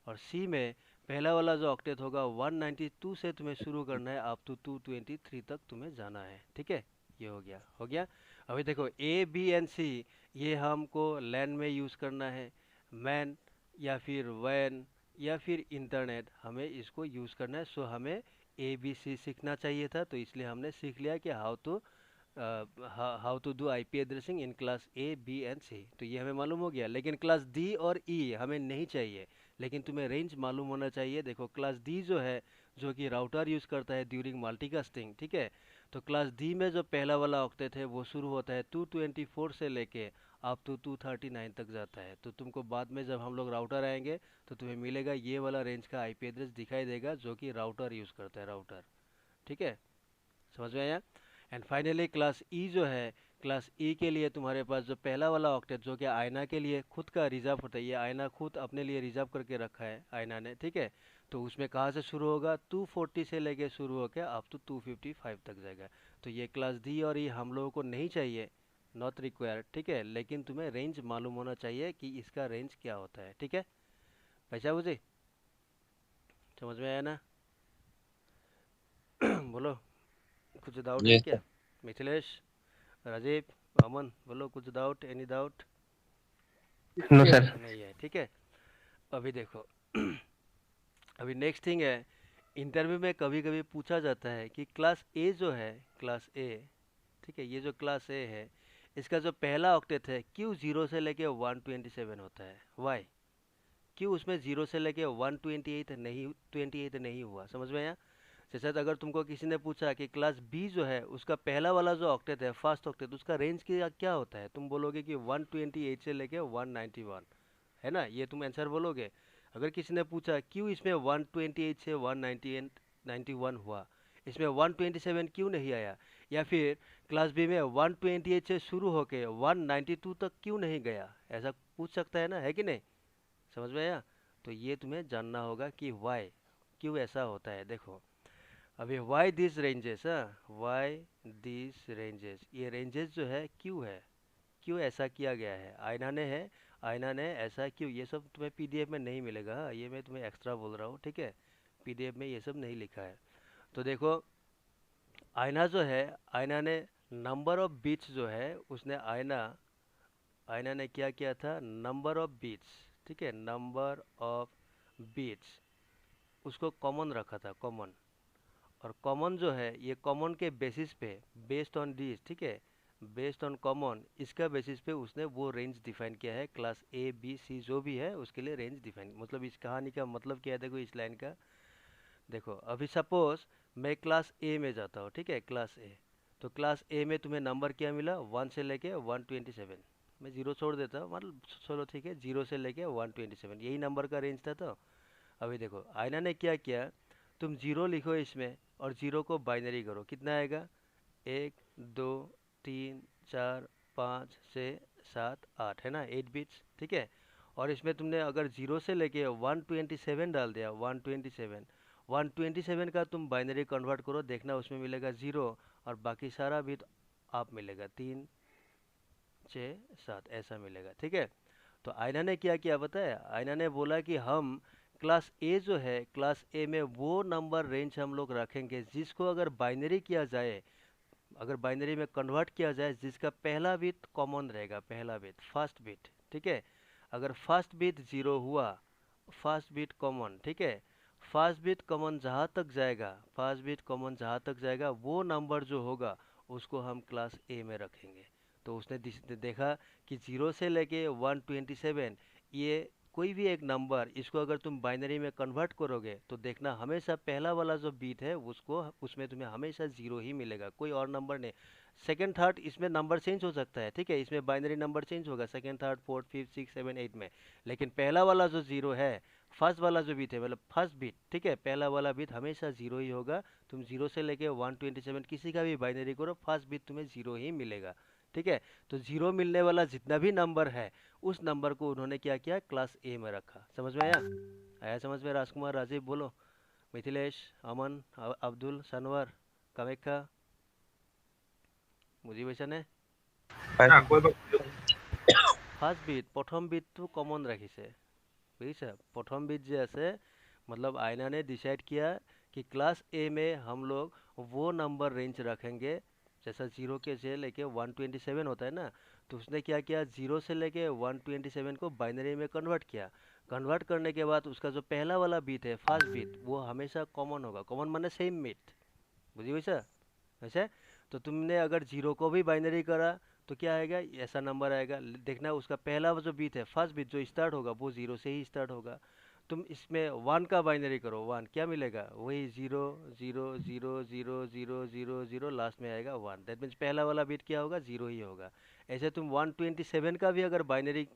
और सी में पहला वाला जो ऑक्टेट होगा 192 से तुम्हें शुरू करना है, अप टू 223 तक तुम्हें जाना है। ठीक है, ये हो गया, हो गया। अभी देखो ए बी एंड सी, ये हमको लैन में यूज़ करना है, मैन या फिर वैन या फिर इंटरनेट, हमें इसको यूज़ करना है। सो हमें ए बी सी सीखना चाहिए था, तो इसलिए हमने सीख लिया कि how to do IP addressing in class A B and C. तो ये हमें मालूम हो गया, लेकिन क्लास डी और ई हमें नहीं चाहिए, लेकिन तुम्हें रेंज मालूम होना चाहिए। देखो क्लास डी जो है, जो कि राउटर यूज़ करता है ड्यूरिंग मल्टीकास्टिंग, ठीक है, तो क्लास डी में जो पहला वाला ऑक्टेट है वो शुरू होता है 224 से लेके अप टू 239 तक जाता है। तो तुमको बाद में जब हम लोग राउटर आएंगे तो तुम्हें मिलेगा ये वाला रेंज का आईपी एड्रेस दिखाई देगा, जो कि राउटर यूज़ करता है, राउटर। ठीक है, समझ में आया। एंड फाइनली क्लास ई जो है, क्लास ई के लिए तुम्हारे पास जो पहला वाला ऑक्टेट, जो कि आयना के लिए खुद का रिजर्व होता है, ये आयना खुद अपने लिए रिजर्व करके रखा है आयना ने, ठीक है, तो उसमें कहाँ से शुरू होगा, 240 से लेके शुरू होकर अप टू 255 तक जाएगा। तो ये क्लास डी और ई हम लोगों को नहीं चाहिए, नॉट रिक्वायर्ड, ठीक है, लेकिन तुम्हें रेंज मालूम होना चाहिए कि इसका रेंज क्या होता है। ठीक है, पैसा मुझे समझ में आया ना। बोलो, कुछ डाउट है यस क्या, सर। मिथिलेश, राजीव, अमन, बोलो कुछ doubt, any doubt. No sir. नहीं है, ठीक है। अभी देखो, अभी नेक्स्ट थिंग है, इंटरव्यू में कभी कभी पूछा जाता है कि क्लास ए जो है, क्लास ए, ठीक है, ये जो क्लास ए है, इसका जो पहला ऑक्टेट है क्यों 0 से लेके 127 होता है, वाई, क्यों उसमें 0 से लेके 128 नहीं हुआ, समझ में आया। जैसे अगर तुमको किसी ने पूछा कि क्लास बी जो है उसका पहला वाला जो ऑक्टेट है, फर्स्ट ऑक्टेट, उसका रेंज क्या क्या होता है, तुम बोलोगे कि 128 से लेके 191, है ना, ये तुम आंसर बोलोगे। अगर किसी ने पूछा क्यों इसमें 128 से 191 हुआ, इसमें 127 क्यों नहीं आया, या फिर क्लास बी में 128 से शुरू होके 192 तक क्यों नहीं गया, ऐसा पूछ सकता है ना, है कि नहीं, समझ में आया। तो ये तुम्हें जानना होगा कि वाई, क्यों ऐसा होता है। देखो अभी why this ranges, why this ranges, ये रेंजेस जो है क्यों है, क्यों ऐसा किया गया है, आयना ने है, आयना ने ऐसा क्यों, ये सब तुम्हें पीडीएफ में नहीं मिलेगा, हाँ, ये मैं तुम्हें एक्स्ट्रा बोल रहा हूँ, ठीक है, पीडीएफ में ये सब नहीं लिखा है। तो देखो आयना जो है, आयना ने नंबर ऑफ बीट्स जो है, उसने आयना, आयना ने क्या किया था, नंबर ऑफ बीट्स, ठीक है, नंबर ऑफ बीट्स उसको कॉमन रखा था, कॉमन। और कॉमन जो है, ये कॉमन के बेसिस पे, बेस्ड ऑन दिस, ठीक है, बेस्ड ऑन कॉमन, इसका बेसिस पे उसने वो रेंज डिफाइन किया है, क्लास ए बी सी जो भी है उसके लिए रेंज डिफाइन। मतलब इस कहानी का मतलब क्या है, देखो इस लाइन का, देखो अभी सपोज मैं क्लास ए में जाता हूँ, ठीक है, क्लास ए, तो क्लास ए में तुम्हें नंबर क्या मिला, 1 से लेके 127, मैं जीरो छोड़ देता हूँ, मतलब चलो ठीक है, 0 से लेके 127 यही नंबर का रेंज था। तो अभी देखो आयना ने क्या किया, तुम जीरो लिखो इसमें और जीरो को बाइनरी करो, कितना आएगा, 1 2 3 4 5 6 7 8, है ना, 8 बिट्स, ठीक है। और इसमें तुमने अगर जीरो से लेके 127 डाल दिया, 127 का तुम बाइनरी कन्वर्ट करो, देखना उसमें मिलेगा जीरो, और बाकी सारा बिट आप मिलेगा 3 6 7 ऐसा मिलेगा, ठीक है। तो आयना ने क्या किया बताया, आयना ने बोला कि हम क्लास ए जो है, क्लास ए में वो नंबर रेंज हम लोग रखेंगे जिसको अगर बाइनरी किया जाए, अगर बाइनरी में कन्वर्ट किया जाए, जिसका पहला बिट कॉमन रहेगा, पहला बिट, फर्स्ट बिट, ठीक है। अगर फर्स्ट बिट जीरो हुआ, फर्स्ट बिट कॉमन, ठीक है, फर्स्ट बिट कॉमन जहाँ तक जाएगा, फर्स्ट बिट कॉमन जहाँ तक जाएगा वो नंबर जो होगा उसको हम क्लास ए में रखेंगे। तो उसने देखा कि 0 से लेके 127, ये कोई भी एक नंबर, इसको अगर तुम बाइनरी में कन्वर्ट करोगे तो देखना हमेशा पहला वाला जो बीट है उसको, उसमें तुम्हें हमेशा 0 ही मिलेगा, कोई और नंबर नहीं। सेकंड थर्ड इसमें नंबर चेंज हो सकता है, ठीक है, इसमें बाइनरी नंबर चेंज होगा second third fourth fifth six seven eight में, लेकिन पहला वाला जो 0 है, फर्स्ट वाला जो बीट है, मतलब फर्स्ट बीट, ठीक है, पहला वाला बीट हमेशा 0 ही होगा। तुम 0 से लेके 127 किसी का भी बाइनरी करो, फर्स्ट बीट तुम्हें 0 ही मिलेगा, ठीक है। तो 0 मिलने वाला जितना भी नंबर है, उस नंबर को उन्होंने क्या किया, क्लास ए में रखा। समझ में आया? आया समझ में? राजकुमार, राजीव बोलो, मिथिलेश, अमन, अब्दुल, सनवर, कामेख्या, বুজি পাইছানে? ফার্স্ট বিট, প্রথম বিটটো কমন রাখিছে, বুঝিছা? प्रथम बीट जो है, मतलब आयना ने डिसाइड किया कि क्लास ए में हम लोग वो नंबर रेंज रखेंगे जैसा 0 के से लेके 127 होता है ना, तो उसने क्या किया, 0 से लेके 127 को बाइनरी में कन्वर्ट किया। कन्वर्ट करने के बाद उसका जो पहला वाला बीट है, फर्स्ट बीट, वो हमेशा कॉमन होगा। कॉमन माने सेम बीट, बुझी पाइছা? वैसे तो तुमने अगर 0 को भी बाइनरी करा तो क्या आएगा, ऐसा नंबर आएगा। देखना उसका पहला जो बीट है, फर्स्ट बीट जो स्टार्ट होगा, वो 0 से ही स्टार्ट होगा। तुम इसमें 1 का बाइनरी करो, 1 क्या मिलेगा, वही 0 0 0 0 0 0 0, लास्ट में आएगा 1। दैट मीन्स पहला वाला बीट क्या होगा, 0 ही होगा। ऐसे तुम 127 का भी अगर बाइनरी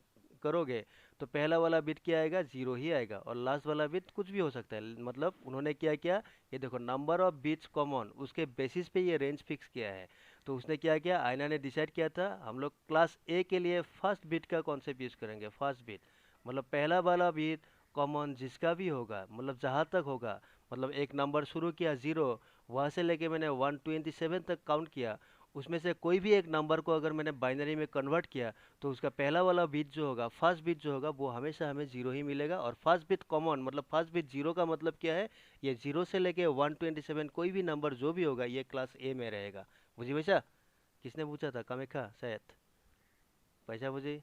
करोगे तो पहला वाला बिट क्या आएगा, 0 ही आएगा, और लास्ट वाला बिट कुछ भी हो सकता है। मतलब उन्होंने क्या किया, ये देखो, नंबर ऑफ बिट्स कॉमन, उसके बेसिस पे ये रेंज फिक्स किया है। तो उसने क्या किया, आयना ने डिसाइड किया था हम लोग क्लास ए के लिए फर्स्ट बिट का कॉन्सेप्ट यूज करेंगे। फर्स्ट बिट मतलब पहला वाला बिट कॉमन जिसका भी होगा, मतलब जहाँ तक होगा, मतलब एक नंबर शुरू किया 0, वहाँ से लेके मैंने 127 तक काउंट किया, उसमें से कोई भी एक नंबर को अगर मैंने बाइनरी में कन्वर्ट किया तो उसका पहला वाला बीट जो होगा, फर्स्ट बीट जो होगा, वो हमेशा हमें 0 ही मिलेगा। और फर्स्ट बीट कॉमन, मतलब फर्स्ट बीट 0 का मतलब क्या है, ये 0 से लेके 127 कोई भी नंबर जो भी होगा, ये क्लास ए में रहेगा। बुझी पैसा? किसने पूछा था, कामेखा शायद? पैसा बुझी?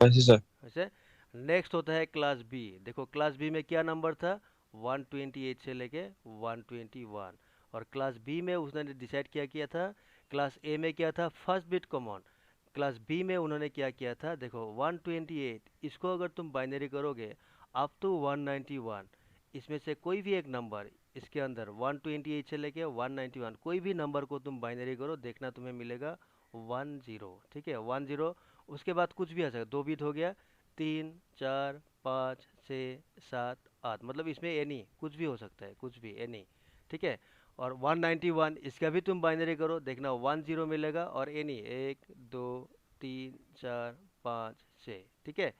वैसे सर। वैसे नेक्स्ट होता है क्लास बी। देखो क्लास बी में क्या नंबर था, 128 से लेके 121। और क्लास बी में उसने डिसाइड किया था, क्लास ए में क्या था, first bit common. Class B में उन्होंने क्या किया था, देखो 128, इसको अगर तुम बाइनरी करोगे अप टू 191, इसमें से कोई भी एक नंबर, इसके अंदर 128 से लेके 191 कोई भी नंबर को तुम बाइनरी करो, देखना तुम्हें मिलेगा 10, ठीक है, 10। उसके बाद कुछ भी आ सकता है, 2 बीट हो गया, 3 4 5 6 7 8, मतलब इसमें एनी कुछ भी हो सकता है, कुछ भी एनी, ठीक है। और 191 इसका भी तुम बाइनरी करो, देखना 10 मिलेगा, और एनी 1 2 3 4 5 6, ठीक है,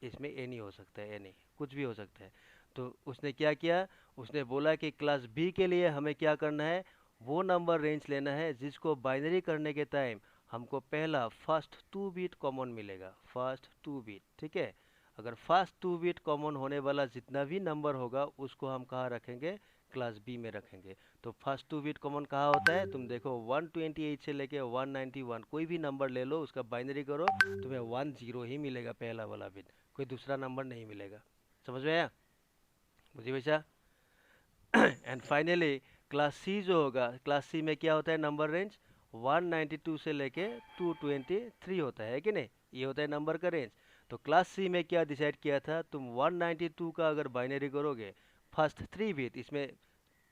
इसमें एनी हो सकता है, एनी कुछ भी हो सकता है। तो उसने क्या किया, उसने बोला कि क्लास बी के लिए हमें क्या करना है, वो नंबर रेंज लेना है जिसको बाइनरी करने के टाइम हमको पहला फर्स्ट 2 बीट कॉमन मिलेगा, फर्स्ट 2 बीट, ठीक है। अगर फर्स्ट 2 बीट कॉमन होने वाला जितना भी नंबर होगा उसको हम कहाँ रखेंगे, क्लास बी में रखेंगे। तो फर्स्ट 2 बीट कॉमन कहाँ होता है, तुम देखो 128 से लेके 191 कोई भी नंबर ले लो, उसका बाइनरी करो, तुम्हें 10 ही मिलेगा पहला वाला बिट, कोई दूसरा नंबर नहीं मिलेगा। समझ में आया? बुझी भैया? एंड फाइनली क्लास सी जो होगा, क्लास सी में क्या होता है, नंबर रेंज 192 से लेके 223 होता है कि नहीं, ये होता है नंबर का रेंज। तो क्लास सी में क्या डिसाइड किया था, तुम 192 का अगर बाइनरी करोगे, फर्स्ट 3 बिट, इसमें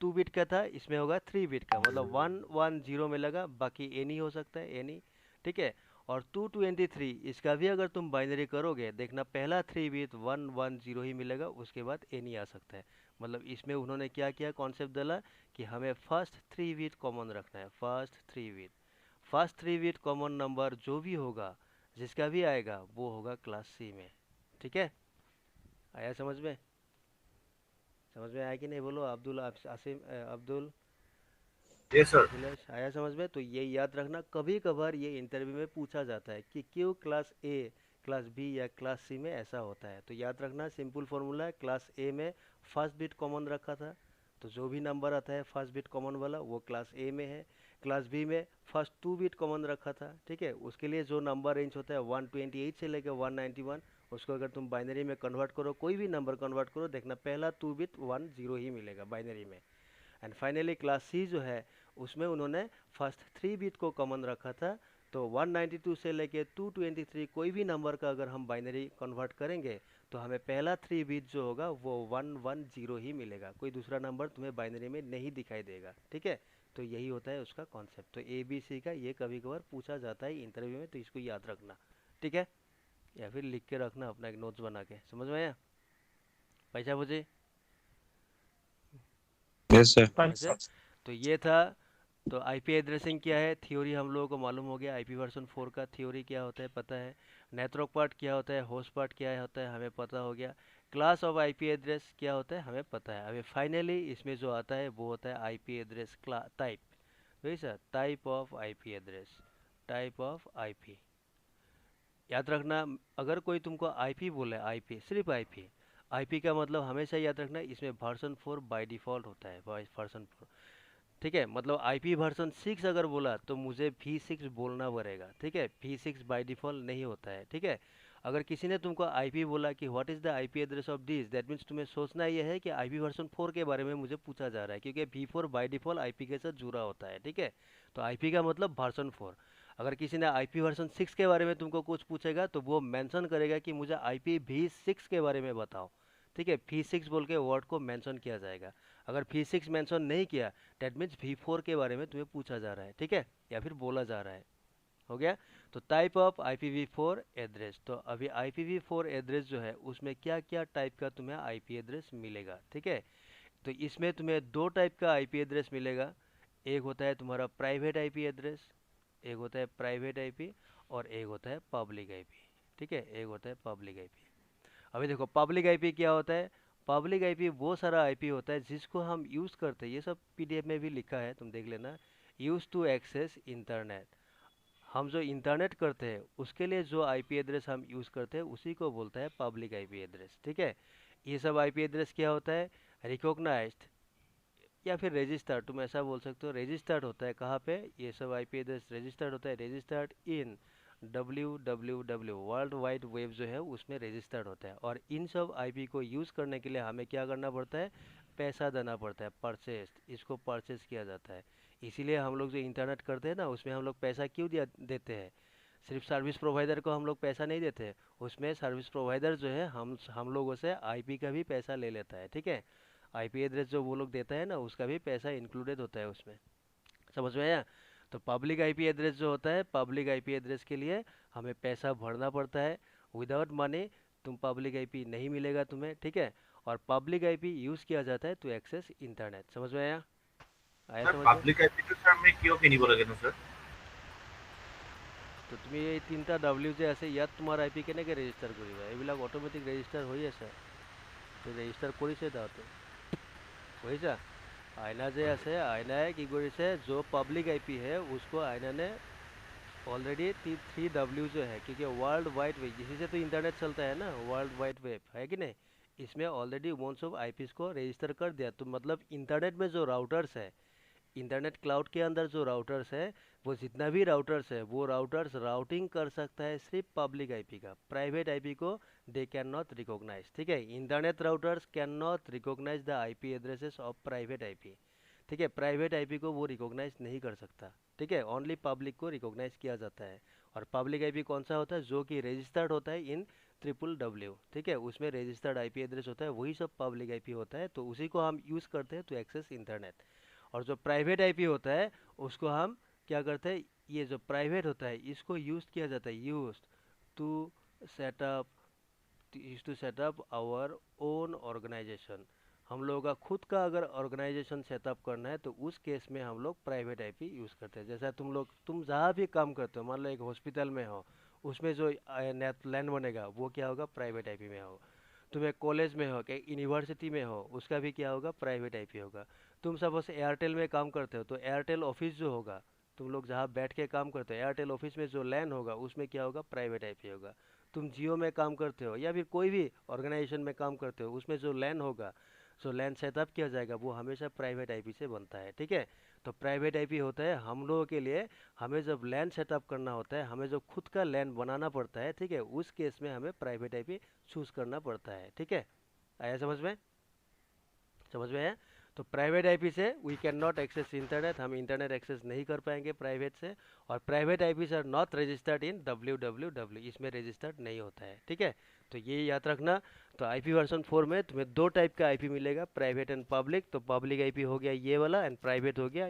2 बिट का था, इसमें होगा 3 बिट का, मतलब 110 मिलेगा, बाकी एनी हो सकता है, एनी, ठीक है। और 223 इसका भी अगर तुम बाइनरी करोगे, देखना पहला 3 बिट 110 ही मिलेगा, उसके बाद एनी आ सकता है। मतलब इसमें उन्होंने क्या किया, कॉन्सेप्ट डाला कि हमें फर्स्ट 3 बिट कॉमन रखना है, first 3 bit, first 3 bit common number जो भी होगा, जिसका भी आएगा, वो होगा क्लास सी में, ठीक है। आया समझ में? समझ में आया कि नहीं, बोलो अब्दुल, आसिम, अब्दुल, यस सर। मिथिलेश, आया समझ में? तो ये याद रखना, कभी कभार ये इंटरव्यू में पूछा जाता है कि क्यों क्लास ए, क्लास बी या क्लास सी में ऐसा होता है। तो याद रखना, सिंपल फॉर्मूला है, क्लास ए में फर्स्ट बिट कॉमन रखा था, तो जो भी नंबर आता है फर्स्ट बिट कॉमन वाला वो क्लास ए में है। क्लास बी में फर्स्ट 2 बिट कॉमन रखा था, ठीक है, उसके लिए जो नंबर रेंज होता है 128 से लेकर 191, उसको अगर तुम बाइनरी में कन्वर्ट करो, कोई भी नंबर कन्वर्ट करो, देखना पहला 2 बिट 10 ही मिलेगा बाइनरी में। एंड फाइनली क्लास सी जो है, उसमें उन्होंने फर्स्ट 3 बिट को कॉमन रखा था। तो 192 से लेके 223 कोई भी नंबर का अगर हम बाइनरी कन्वर्ट करेंगे तो हमें पहला 3 बिट जो होगा वो 110 ही मिलेगा, कोई दूसरा नंबर तुम्हें बाइनरी में नहीं दिखाई देगा। ठीक है, तो यही होता है उसका कॉन्सेप्ट। तो ABC का ये कभी कभार पूछा जाता है इंटरव्यू में, तो इसको याद रखना। ठीक है, या फिर लिख के रखना अपना एक नोट्स बना के। समझ में आया पैसा मुझे? Yes sir. अच्छा, तो ये था। तो आईपी एड्रेसिंग क्या है, थ्योरी हम लोगों को मालूम हो गया। आईपी वर्जन 4 का थ्योरी क्या होता है पता है। नेटवर्क पार्ट क्या होता है, होस्ट पार्ट क्या होता है हमें पता हो गया। क्लास ऑफ आईपी एड्रेस क्या होता है हमें पता है। अभी फाइनली इसमें जो आता है वो होता है आईपी एड्रेस टाइप। वही sir, type of IP address, type of IP. याद रखना, अगर कोई तुमको आईपी बोले, आईपी सिर्फ आईपी, आईपी का मतलब हमेशा याद रखना इसमें वर्जन 4 बाय डिफ़ॉल्ट होता है, वर्जन 4। ठीक है, मतलब आईपी वर्जन 6 अगर बोला तो मुझे V6 बोलना पड़ेगा। ठीक है, V6 बाय डिफ़ॉल्ट नहीं होता है। ठीक है, अगर किसी ने तुमको आईपी बोला कि what is the IP address of this, that means तुम्हें सोचना ये है कि आईपी वर्जन 4 के बारे में मुझे पूछा जा रहा है, क्योंकि V4 बाय डिफ़ॉल्ट आईपी के साथ जुड़ा होता है। ठीक है, तो आईपी का मतलब वर्जन 4। अगर किसी ने आईपी वर्जन 6 के बारे में तुमको कुछ पूछेगा तो वो मेंशन करेगा कि मुझे आईपी V6 के बारे में बताओ। ठीक है, V6 बोल के वर्ड को मेंशन किया जाएगा। अगर V6 मेंशन नहीं किया, डेट मीन्स V4 के बारे में तुम्हें पूछा जा रहा है। ठीक है, या फिर बोला जा रहा है। हो गया। तो टाइप ऑफ IPv4 एड्रेस, तो अभी IPv4 एड्रेस जो है उसमें क्या क्या टाइप का तुम्हें आईपी एड्रेस मिलेगा। ठीक है, तो इसमें तुम्हें दो टाइप का आईपी एड्रेस मिलेगा। एक होता है तुम्हारा प्राइवेट आईपी एड्रेस, एक होता है प्राइवेट आईपी, और एक होता है पब्लिक आईपी। ठीक है, एक होता है पब्लिक आईपी। अभी देखो पब्लिक आईपी क्या होता है। पब्लिक आईपी वो सारा आईपी होता है जिसको हम यूज़ करते हैं, ये सब पीडीएफ में भी लिखा है, तुम देख लेना। यूज़ टू एक्सेस इंटरनेट, हम जो इंटरनेट करते हैं उसके लिए जो आईपी एड्रेस हम यूज़ करते हैं उसी को बोलता है पब्लिक आईपी एड्रेस। ठीक है, ये सब आईपी एड्रेस क्या होता है, रिकॉग्नाइज्ड या फिर रजिस्टर्ड, तुम ऐसा बोल सकते हो। रजिस्टर्ड होता है कहाँ पे, ये सब आईपी एड्रेस रजिस्टर्ड होता है, registered in www world wide web जो है उसमें रजिस्टर्ड होता है। और इन सब आईपी को यूज़ करने के लिए हमें क्या करना पड़ता है, पैसा देना पड़ता है, परचेज, इसको परचेज किया जाता है। इसीलिए हम लोग जो इंटरनेट करते हैं ना उसमें हम लोग पैसा क्यों दिया देते हैं, सिर्फ सर्विस प्रोवाइडर को हम लोग पैसा नहीं देते, उसमें सर्विस प्रोवाइडर जो है हम लोगों से आईपी का भी पैसा ले लेता है। ठीक है, आईपी एड्रेस जो वो लोग देता है ना उसका भी पैसा इंक्लूडेड होता है उसमें। समझ में आया? तो पब्लिक आईपी एड्रेस जो होता है, पब्लिक आईपी एड्रेस के लिए हमें पैसा भरना पड़ता है। विदाउट मनी तुम पब्लिक आईपी नहीं मिलेगा तुम्हें। ठीक है, और पब्लिक आईपी यूज़ किया जाता है टू एक्सेस इंटरनेट। समझ में आया? आया सर समझ में? पब्लिक आईपी तो सर मैं क्यों नहीं बोला केन सर তো তুমি এই তিনটা ডাব্লিউ যে আছে ইয়াত তোমাৰ আইপি কেনেকৈ ৰেজিষ্টাৰ কৰিবা, এইবিলাক অট'মেটিক ৰেজিষ্টাৰ হৈ আছে, তো ৰেজিষ্টাৰ কৰিছে তাহাঁতে। বুজিছা? आयना जे আছে आयनाए की কৰিছে, जो पब्लिक आईपी है उसको आयना ने ऑलरेडी 3W जो है, क्योंकि वर्ल्ड वाइड वेब इसी से तो इंटरनेट चलता है ना, वर्ल्ड वाइड वेब है कि नहीं, इसमें ऑलरेडी वंस ऑफ आईपीज को रजिस्टर कर दिया। तो मतलब इंटरनेट में जो राउटर्स है, इंटरनेट क्लाउड के अंदर जो राउटर्स है, वो जितना भी राउटर्स है वो राउटर्स राउटिंग कर सकता है सिर्फ पब्लिक आईपी का, प्राइवेट आईपी को दे कैन नॉट रिकॉग्नाइज। ठीक है, internet routers can not recognise the IP addresses of private IP. ठीक है, प्राइवेट आईपी को वो रिकॉग्नाइज नहीं कर सकता। ठीक है, ओनली पब्लिक को रिकॉग्नाइज किया जाता है। और पब्लिक आईपी कौन सा होता है, जो कि रजिस्टर्ड होता है इन WWW। ठीक है, उसमें रजिस्टर्ड आईपी एड्रेस होता है, वही सब पब्लिक आईपी होता है, तो उसी को हम यूज़ करते हैं टू एक्सेस इंटरनेट। और जो प्राइवेट आईपी होता है उसको हम क्या करते हैं, ये जो प्राइवेट होता है इसको यूज़ किया जाता है, use to setup, use to setup our own organisation. हम लोगों का खुद का अगर ऑर्गेनाइजेशन सेटअप करना है तो उस केस में हम लोग प्राइवेट आईपी यूज़ करते हैं। जैसा तुम जहाँ भी काम करते हो, मान लो एक हॉस्पिटल में हो, उसमें जो नेट लैंड बनेगा वो क्या होगा, प्राइवेट आईपी में होगा। तुम एक कॉलेज में हो, कि यूनिवर्सिटी में हो, उसका भी क्या होगा, प्राइवेट आईपी होगा। तुम सपोज एयरटेल में काम करते हो तो एयरटेल ऑफिस जो होगा, तुम लोग जहाँ बैठ के काम करते हो, एयरटेल ऑफिस में जो लैन होगा उसमें क्या होगा, प्राइवेट आईपी होगा। तुम जियो में काम करते हो या फिर कोई भी ऑर्गेनाइजेशन में काम करते हो, उसमें जो लैन होगा, जो लैन सेटअप किया जाएगा वो हमेशा प्राइवेट आईपी से बनता है। ठीक है, तो प्राइवेट आईपी होता है हम लोगों के लिए, हमें जब लैन सेटअप करना होता है, हमें जो खुद का लैन बनाना पड़ता है, ठीक है, उस केस में हमें प्राइवेट आईपी चूज़ करना पड़ता है। ठीक है, आया समझ में? समझ में आया? तो प्राइवेट आईपी से we can not access internet, हम इंटरनेट एक्सेस नहीं कर पाएंगे प्राइवेट से। और private IPs are not registered in www, इसमें रजिस्टर्ड नहीं होता है, ठीक है। तो ये याद रखना। तो आईपी वर्जन 4 में तुम्हें दो टाइप का आईपी मिलेगा, प्राइवेट एंड पब्लिक। तो पब्लिक आईपी हो गया ये वाला एंड प्राइवेट हो गया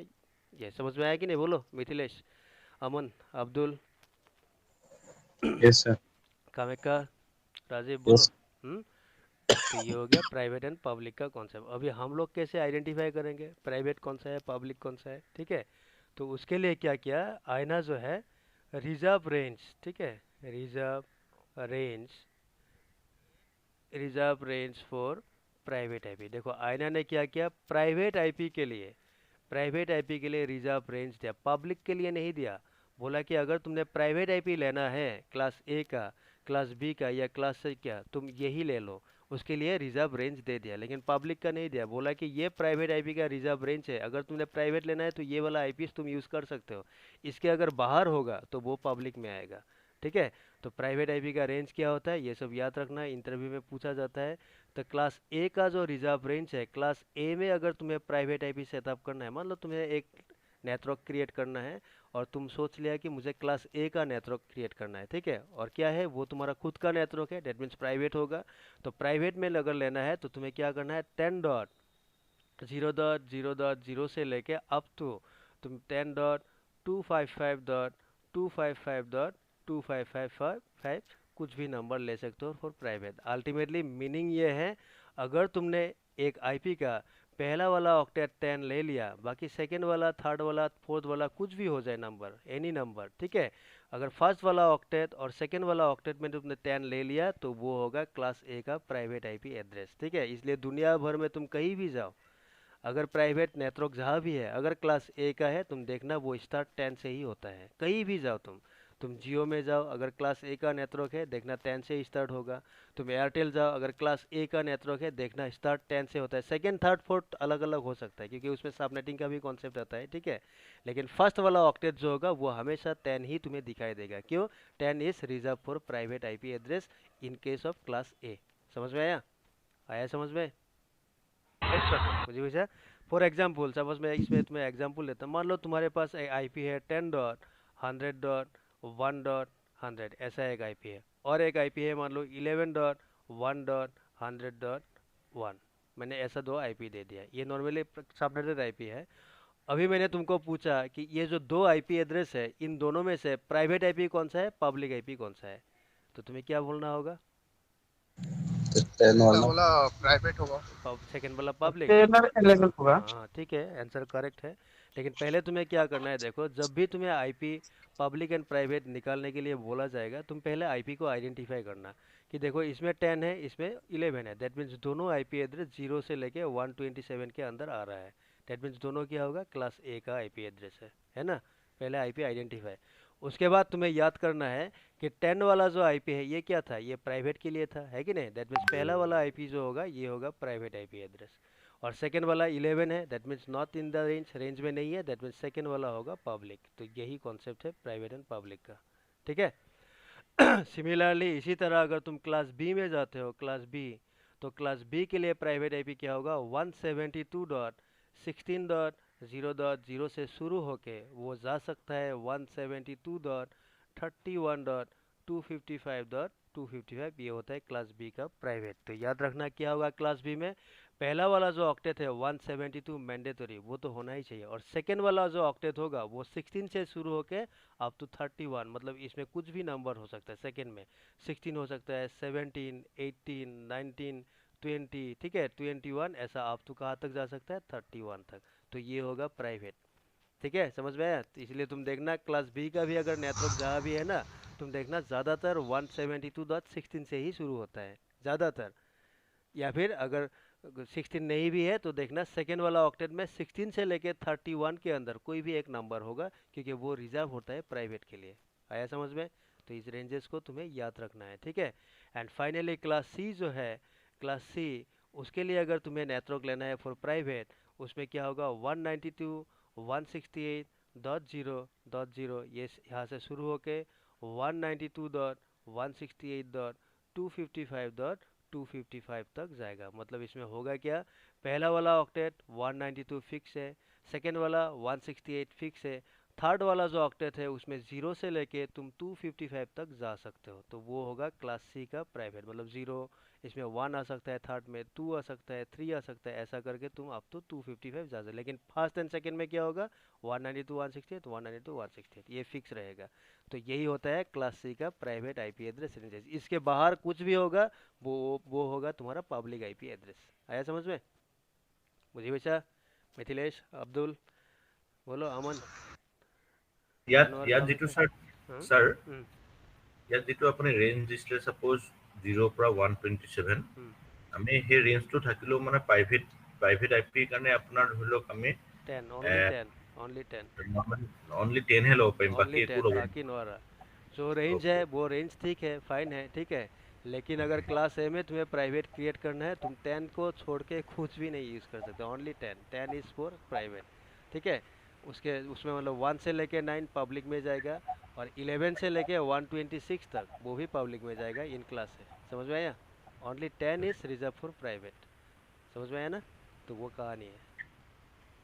ये। समझ में आया कि नहीं, बोलो मिथिलेश, अमन, अब्दुल, यस सर। कामेका, राजीव, बोलो। यस। हम्म। तो ये हो गया प्राइवेट एंड पब्लिक का कॉन्सेप्ट। अभी हम लोग कैसे आइडेंटिफाई करेंगे प्राइवेट कौन सा है पब्लिक कौन सा है, ठीक है। तो उसके लिए क्या किया, आईना जो है रिजर्व रेंज, ठीक है, reserve range, reserve range for private IP. देखो आईना ने क्या किया, प्राइवेट आईपी के लिए, प्राइवेट आईपी के लिए रिजर्व रेंज दिया, पब्लिक के लिए नहीं दिया। बोला कि अगर तुमने प्राइवेट आईपी लेना है क्लास ए का, क्लास बी का या क्लास सी का, तुम यही ले लो, उसके लिए रिजर्व रेंज दे दिया, लेकिन पब्लिक का नहीं दिया। बोला कि ये प्राइवेट आईपी का रिजर्व रेंज है, अगर तुमने प्राइवेट लेना है तो ये वाला आईपी तुम यूज़ कर सकते हो, इसके अगर बाहर होगा तो वो पब्लिक में आएगा, ठीक है। तो प्राइवेट आईपी का रेंज क्या होता है ये सब याद रखना, इंटरव्यू में पूछा जाता है। तो क्लास ए का जो रिजर्व रेंज है, क्लास ए में अगर तुम्हें प्राइवेट आईपी सेटअप करना है, मान लो तुम्हें एक नेटवर्क क्रिएट करना है और तुम सोच लिया कि मुझे क्लास ए का नेटवर्क क्रिएट करना है, ठीक है, और क्या है वो तुम्हारा खुद का नेटवर्क है, डेट मीन्स प्राइवेट होगा। तो प्राइवेट में अगर लेना है तो तुम्हें क्या करना है, 10.0.0.0 से लेके अप टू तुम 10.255.255.25555 कुछ भी नंबर ले सकते हो फॉर प्राइवेट। अल्टीमेटली मीनिंग ये है, अगर तुमने एक आईपी का पहला वाला ऑक्टेट 10 ले लिया, बाकी सेकंड वाला, थर्ड वाला, फोर्थ वाला कुछ भी हो जाए नंबर, एनी नंबर, ठीक है, अगर फर्स्ट वाला ऑक्टेट और सेकंड वाला ऑक्टेट में तुमने 10 ले लिया तो वो होगा क्लास ए का प्राइवेट आईपी एड्रेस, ठीक है। इसलिए दुनिया भर में तुम कहीं भी जाओ, अगर प्राइवेट नेटवर्क जहाँ भी है, अगर क्लास ए का है, तुम देखना वो स्टार्ट 10 से ही होता है, कहीं भी जाओ तुम जियो में जाओ, अगर क्लास ए का नेटवर्क है देखना 10 से ही स्टार्ट होगा। तुम एयरटेल जाओ, अगर क्लास ए का नेटवर्क है देखना स्टार्ट 10 से होता है, सेकंड थर्ड फोर्थ अलग अलग हो सकता है क्योंकि उसमें सबनेटिंग का भी कॉन्सेप्ट आता है, ठीक है। लेकिन फर्स्ट वाला ऑक्टेट जो होगा वो हमेशा 10 ही तुम्हें दिखाई देगा, क्यों, 10 is reserve for private IP address in case of class ए। समझ में आया, आया समझ में, यस सर। मुझे पूछा। फॉर एग्जाम्पल सपोज मैं इसमें तुम्हें एग्जाम्पल लेता हूँ, मान लो तुम्हारे पास एक आईपी है 10.100.1.100, ऐसा एक आईपी है, और एक आईपी है मान लो 11.1.100.1। मैंने ऐसा दो आईपी दे दिया, ये नॉर्मली सबनेटेड आईपी है। अभी मैंने तुमको पूछा कि ये जो दो आईपी एड्रेस है इन दोनों में से प्राइवेट आईपी कौन सा है, पब्लिक आईपी कौन सा है, तो तुम्हें क्या बोलना होगा, तो 10 मैं वाला। बोला प्राइवेट होगा। सेकंड वाला पब्लिक। टेलर अवेलेबल होगा। हाँ हाँ ठीक है, आंसर करेक्ट है। लेकिन पहले तुम्हें क्या करना है, देखो जब भी तुम्हें आईपी पब्लिक एंड प्राइवेट निकालने के लिए बोला जाएगा, तुम पहले आईपी को आइडेंटिफाई करना कि देखो इसमें 10 है, इसमें 11 है, दैट मीन्स दोनों आईपी एड्रेस 0 से लेके 127 के अंदर आ रहा है, दैट मीन्स दोनों क्या होगा, क्लास ए का आईपी एड्रेस है ना। पहले आईपी आइडेंटिफाई, उसके बाद तुम्हें याद करना है कि 10 वाला जो आईपी है ये क्या था, ये प्राइवेट के लिए था, है कि नहीं, दैट मीन्स पहला वाला आईपी जो होगा ये होगा प्राइवेट आईपी एड्रेस। और सेकेंड वाला 11 है, that means not in the range, range में नहीं है, दैट मीन्स सेकेंड वाला होगा पब्लिक। तो यही कॉन्सेप्ट है प्राइवेट एंड पब्लिक का, ठीक है। सिमिलरली इसी तरह अगर तुम क्लास बी में जाते हो, क्लास बी, तो क्लास बी के लिए प्राइवेट आईपी क्या होगा, 172.16.0.0 से शुरू होके वो जा सकता है 172.31.255.255, ये होता है क्लास बी का प्राइवेट। तो याद रखना क्या होगा क्लास बी में, पहला वाला जो ऑक्टेट है 172 मैंडेटरी, वो तो होना ही चाहिए, और सेकेंड वाला जो ऑक्टेट होगा वो 16 से शुरू होके अप टू 31, मतलब इसमें कुछ भी नंबर हो सकता है, सेकेंड में 16 हो सकता है, 17, 18, 19, 20, ठीक है, 21, ऐसा अप टू कहाँ तक जा सकता है, 31 तक। तो ये होगा प्राइवेट, ठीक है, समझ में आया। तो इसलिए तुम देखना क्लास बी का भी अगर नेटवर्क जहाँ भी है ना, तुम देखना ज़्यादातर 172.16 से ही शुरू होता है ज़्यादातर, या फिर अगर 16 नहीं भी है तो देखना सेकेंड वाला ऑक्टेट में 16 से लेके 31 के अंदर कोई भी एक नंबर होगा, क्योंकि वो रिजर्व होता है प्राइवेट के लिए। आया समझ में, तो इस रेंजेस को तुम्हें याद रखना है, ठीक है। एंड फाइनली क्लास सी जो है, क्लास सी, उसके लिए अगर तुम्हें नेटवर्क लेना है फॉर प्राइवेट, उसमें क्या होगा, 192.168.0.0, ये यहाँ से शुरू होके 192.168.255.255 255 तक जाएगा। मतलब इसमें होगा क्या, पहला वाला ऑक्टेट 192 फिक्स है, सेकेंड वाला 168 फिक्स है, थर्ड वाला जो ऑक्टेट है उसमें ज़ीरो से लेके तुम 255 तक जा सकते हो। तो वो होगा क्लास सी का प्राइवेट। मतलब ज़ीरो, इसमें वन आ सकता है, थर्ड में टू आ सकता है, थ्री आ सकता है, ऐसा करके तुम अप टू 255 जा सकते। लेकिन फर्स्ट एंड सेकेंड में क्या होगा, 192 168 192 168, ये फिक्स रहेगा। तो यही होता है क्लास सी का प्राइवेट आईपी एड्रेस रेंज। इसके बाहर कुछ भी होगा वो होगा तुम्हारा पब्लिक आईपी एड्रेस। आया समझ में? मुझे बचा, मिथिलेश, अब्दुल, बोलो, अमन, जानवर, ইয়াত যিটো कामिका। স্যাৰ हाँ। স্যাৰ हम्म। ইয়াত যিটো আপুনি ৰেঞ্জ দিছিলে সাপোজ 0 পৰা 127 हम्म। আমি সেই ৰেঞ্জটো থাকিলেও মানে প্ৰাইভেট আইপিৰ কাৰণে আপোনাৰ ধৰি লওক আমি 10, ओनली 10, ओनली 10, অনলি 10 হে ল'ব পাৰিম বাকী ओनली একো 10, ল'ব बाकी नो रहा। जो रेंज है ओके वो रेंज ठीक है, फाइन है, ठीक है। लेकिन अगर क्लास ए में तुम्हें प्राइवेट क्रिएट करना है, तुम 10 को छोड़ के कुछ भी नहीं यूज़ कर सकते। ओनली 10, 10 इज़ फॉर प्राइवेट, ठीक है। उसके उसमें मतलब 1 से लेके 9 पब्लिक में जाएगा, और 11 से लेके 126 तक वो भी पब्लिक में जाएगा इन क्लास से। समझ में आया? Only 10 is reserve for private. समझ में आया ना? तो वो कहानी है।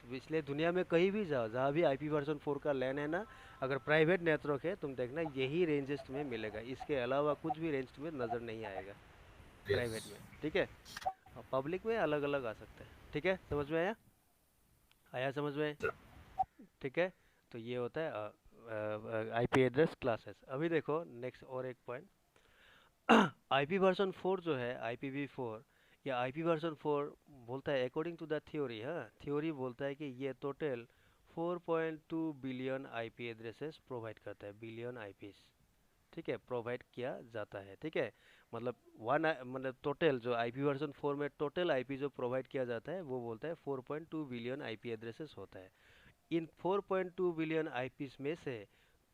तो इसलिए दुनिया में कहीं भी जाओ, जहाँ भी आईपी वर्जन 4 का लैन है ना, अगर प्राइवेट नेटवर्क है, तुम देखना यही रेंजेस तुम्हें मिलेगा। इसके अलावा कुछ भी रेंज तुम्हें नज़र नहीं आएगा यस प्राइवेट में, ठीक है। और पब्लिक में अलग अलग आ सकता है, ठीक है। समझ में आया? आया समझ में? ठीक है। तो ये होता है आईपी एड्रेस क्लासेस। अभी देखो नेक्स्ट और एक पॉइंट, आईपी वर्जन 4 जो है, IPv4 या आईपी वर्जन 4 बोलता है अकॉर्डिंग टू द थ्योरी, हाँ, थ्योरी बोलता है कि ये total 4.2 billion IP addresses provide करता है, बिलियन आईपीस, ठीक है, प्रोवाइड किया जाता है, ठीक है। मतलब मतलब टोटल जो आईपी वर्जन 4 में टोटल आईपी जो प्रोवाइड किया जाता है वो बोलता है 4.2 बिलियन आईपी एड्रेसेस होता है। इन 4.2 बिलियन आईपीस में से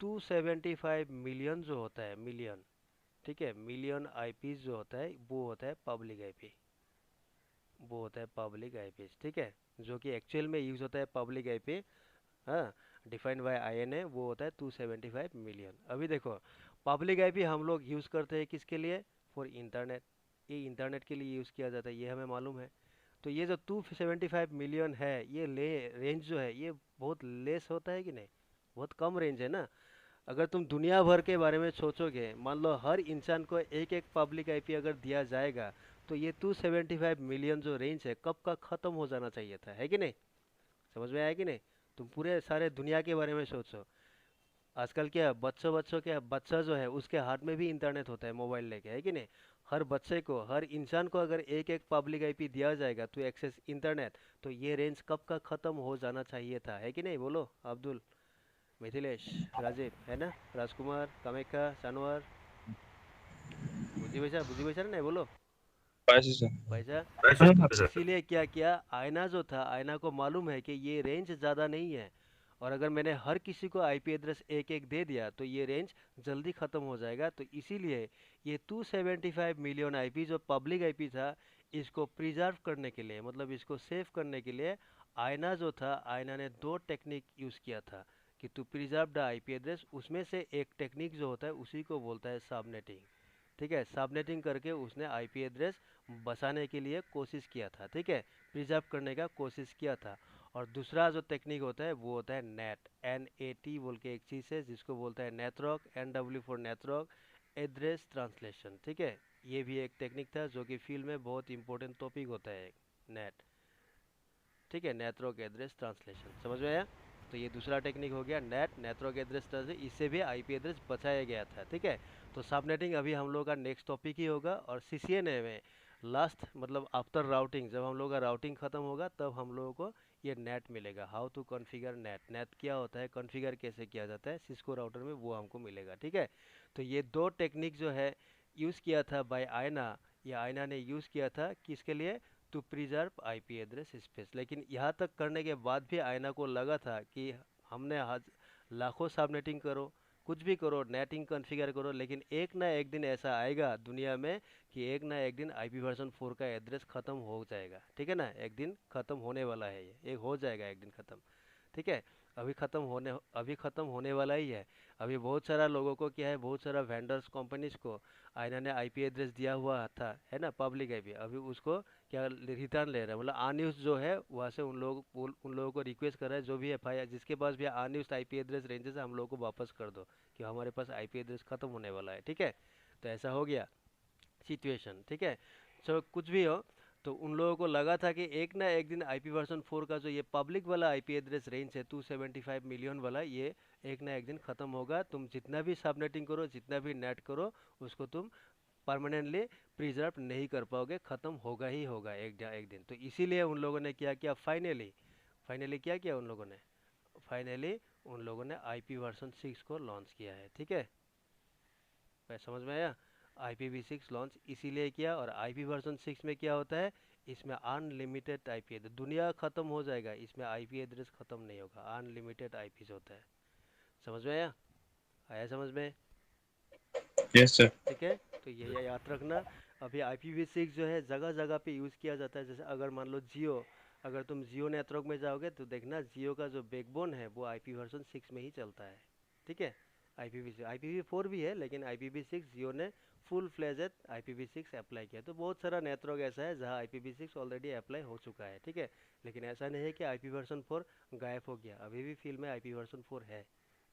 275 मिलियन जो होता है, मिलियन, ठीक है, मिलियन आईपीस जो होता है वो होता है पब्लिक आईपी, वो होता है पब्लिक आईपीस, ठीक है, जो कि एक्चुअल में यूज़ होता है पब्लिक आईपी, हाँ, डिफाइंड बाय आईएनए, वो होता है 275 मिलियन। अभी देखो, पब्लिक आईपी हम लोग यूज़ करते हैं किसके लिए, फॉर इंटरनेट, ये इंटरनेट के लिए यूज़ किया जाता है, ये हमें मालूम है। तो ये जो 275 मिलियन है, ये रेंज जो है ये बहुत लेस होता है कि नहीं, बहुत कम रेंज है ना। अगर तुम दुनिया भर के बारे में सोचोगे, मान लो हर इंसान को एक एक पब्लिक आईपी अगर दिया जाएगा, तो ये 275 मिलियन जो रेंज है कब का ख़त्म हो जाना चाहिए था, है कि नहीं? समझ में आया कि नहीं? तुम पूरे सारे दुनिया के बारे में सोचो। आजकल क्या बच्चों बच्चों क्या, बच्चा जो है उसके हाथ में भी इंटरनेट होता है मोबाइल लेके, है कि नहीं? हर बच्चे को, हर इंसान को अगर एक एक पब्लिक आईपी दिया जाएगा टू एक्सेस इंटरनेट, तो ये रेंज कब का ख़त्म हो जाना चाहिए था, है कि नहीं? बोलो अब्दुल, मिथिलेश, राजीव, है ना, राजकुमार, कामेका, जानवर, बुझी पैसा नहीं, बोलो पाइसे सर। पैसा। প্ৰাইচেছ हाँ আছে इसीलिए क्या किया, आयना जो था, आयना को मालूम है कि ये रेंज ज़्यादा नहीं है, और अगर मैंने हर किसी को आईपी एड्रेस एक एक दे दिया तो ये रेंज जल्दी ख़त्म हो जाएगा। तो इसीलिए ये 275 मिलियन आईपी जो पब्लिक आईपी था, इसको प्रिजर्व करने के लिए, मतलब इसको सेव करने के लिए, आयना जो था, आयना ने दो टेक्निक यूज़ किया था कि to preserve the IP address. उसमें से एक टेक्निक जो होता है उसी को बोलता है सबनेटिंग, ठीक है। सबनेटिंग करके उसने आईपी एड्रेस बचाने के लिए कोशिश किया था, ठीक है, प्रिजर्व करने का कोशिश किया था। और दूसरा जो टेक्निक होता है वो होता है नेट, NAT बोल के एक चीज़ है जिसको बोलता है network, NW for network address translation, ठीक है। ये भी एक टेक्निक था जो कि फील्ड में बहुत इंपॉर्टेंट टॉपिक होता है, नेट, ठीक है, नेटवर्क एड्रेस ट्रांसलेशन। समझ में आया? तो ये दूसरा टेक्निक हो गया नेट, नेटवर्क एड्रेस ट्रांसलेशन, इससे भी आईपी एड्रेस बचाया गया था, ठीक है। तो सबनेटिंग अभी हम लोग का नेक्स्ट टॉपिक ही होगा। और CCNA में लास्ट, मतलब आफ्टर राउटिंग, जब हम लोग का राउटिंग ख़त्म होगा तब हम लोगों को ये नेट मिलेगा, how to configure NAT, NAT क्या होता है, कॉन्फ़िगर कैसे किया जाता है सिस्को राउटर में, वो हमको मिलेगा, ठीक है। तो ये दो टेक्निक जो है यूज़ किया था बाय आयना, या आयना ने यूज़ किया था किसके लिए, to preserve IP address space. लेकिन यहाँ तक करने के बाद भी आयना को लगा था कि हमने लाखों सबनेटिंग करो, कुछ भी करो, नेटिंग कॉन्फ़िगर करो, लेकिन एक ना एक दिन ऐसा आएगा दुनिया में कि एक ना एक दिन आईपी वर्जन 4 का एड्रेस ख़त्म हो जाएगा, ठीक है ना, एक दिन ख़त्म होने वाला है, ये एक हो जाएगा एक दिन ख़त्म, ठीक है। अभी ख़त्म होने वाला ही है। अभी बहुत सारा लोगों को क्या है, बहुत सारा वेंडर्स कंपनीज को इन्होंने आईपी एड्रेस दिया हुआ था, है ना, पब्लिक आईपी। अभी उसको क्या रिटर्न ले रहा है, मतलब अनयूज जो है वहाँ से उन लोगों को रिक्वेस्ट कर रहा है, जो भी एफ आई जिसके पास भी अनयूज आईपी एड्रेस रेंजेस है, हम लोगों को वापस कर दो कि हमारे पास आईपी एड्रेस ख़त्म होने वाला है, ठीक है। तो ऐसा हो गया सिचुएशन, ठीक है। सो कुछ भी हो, तो उन लोगों को लगा था कि एक ना एक दिन आईपी वर्जन 4 का जो ये पब्लिक वाला आईपी एड्रेस रेंज है 275 मिलियन वाला, ये एक ना एक दिन ख़त्म होगा। तुम जितना भी सबनेटिंग करो, जितना भी नेट करो, उसको तुम परमानेंटली प्रिजर्व नहीं कर पाओगे, ख़त्म होगा ही होगा एक दिन। तो इसीलिए उन लोगों ने क्या किया, फाइनली फाइनली क्या किया उन लोगों ने, फाइनली उन लोगों ने आईपी वर्जन 6 को लॉन्च किया है, ठीक है। समझ में आया। IPv6 लॉन्च इसीलिए किया। और आईपी वर्जन 6 में क्या होता है, इसमें अनलिमिटेड आईपी एड्रेस, दुनिया ख़त्म हो जाएगा, इसमें आईपी एड्रेस ख़त्म नहीं होगा, अनलिमिटेड आईपीज होता है। समझ में आया, आया समझ में, यस सर। ठीक है। तो ये याद रखना। अभी IPv6 जो है जगह जगह पे यूज़ किया जाता है। जैसे अगर मान लो जियो, अगर तुम जियो नेटवर्क में जाओगे तो देखना जियो का जो बैकबोन है वो आईपी वर्जन 6 में ही चलता है, ठीक है। IPv4 भी है, लेकिन IPv6 जियो ने फुल फ्लेजेड IPv6 अप्लाई किया। तो बहुत सारा नेटवर्क ऐसा है जहाँ IPv6 ऑलरेडी अप्लाई हो चुका है, ठीक है। लेकिन ऐसा नहीं है कि आईपी वर्जन 4 गायब हो गया, अभी भी फील्ड में आईपी वर्जन 4 है,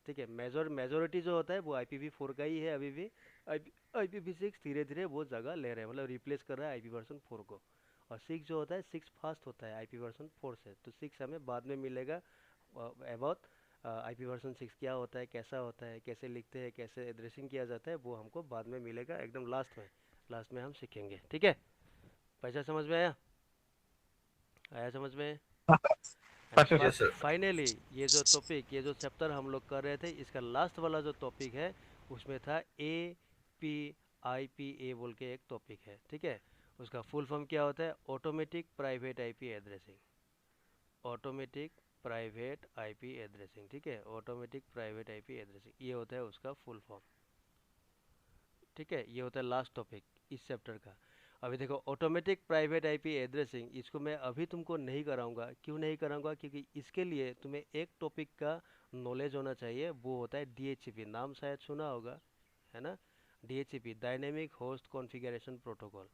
ठीक है। मेजोरिटी जो होता है वो IPv4 का ही है अभी भी। IPv6 धीरे धीरे वो जगह ले रहे हैं, मतलब रिप्लेस कर रहा है आईपी वर्जन 4 को। और 6 जो होता है, 6 फास्ट होता है आईपी वर्जन 4 से, तो 6 हमें बाद में मिलेगा। अबाउट आईपी वर्जन 6 क्या होता है, कैसा होता है, कैसे लिखते हैं, कैसे एड्रेसिंग किया जाता है, वो हमको बाद में मिलेगा, एकदम लास्ट में हम सीखेंगे, ठीक है। पैसा समझ में आया, आया समझ में। एंड अच्छा सर। Yes sir. फाइनली ये जो टॉपिक, ये जो चैप्टर हम लोग कर रहे थे, इसका लास्ट वाला जो टॉपिक है उसमें था APIPA बोल के एक टॉपिक है, ठीक है। उसका फुल फॉर्म क्या होता है, automatic private IP addressing, automatic private IP addressing, ठीक है। ऑटोमेटिक प्राइवेट आईपी एड्रेसिंग, ये होता है उसका फुल फॉर्म, ठीक है। ये होता है लास्ट टॉपिक इस चैप्टर का। अभी देखो ऑटोमेटिक प्राइवेट आईपी एड्रेसिंग, इसको मैं अभी तुमको नहीं कराऊंगा। क्यों नहीं कराऊंगा, क्योंकि इसके लिए तुम्हें एक टॉपिक का नॉलेज होना चाहिए, वो होता है DHCP, नाम शायद सुना होगा, है ना। DHCP dynamic host configuration protocol.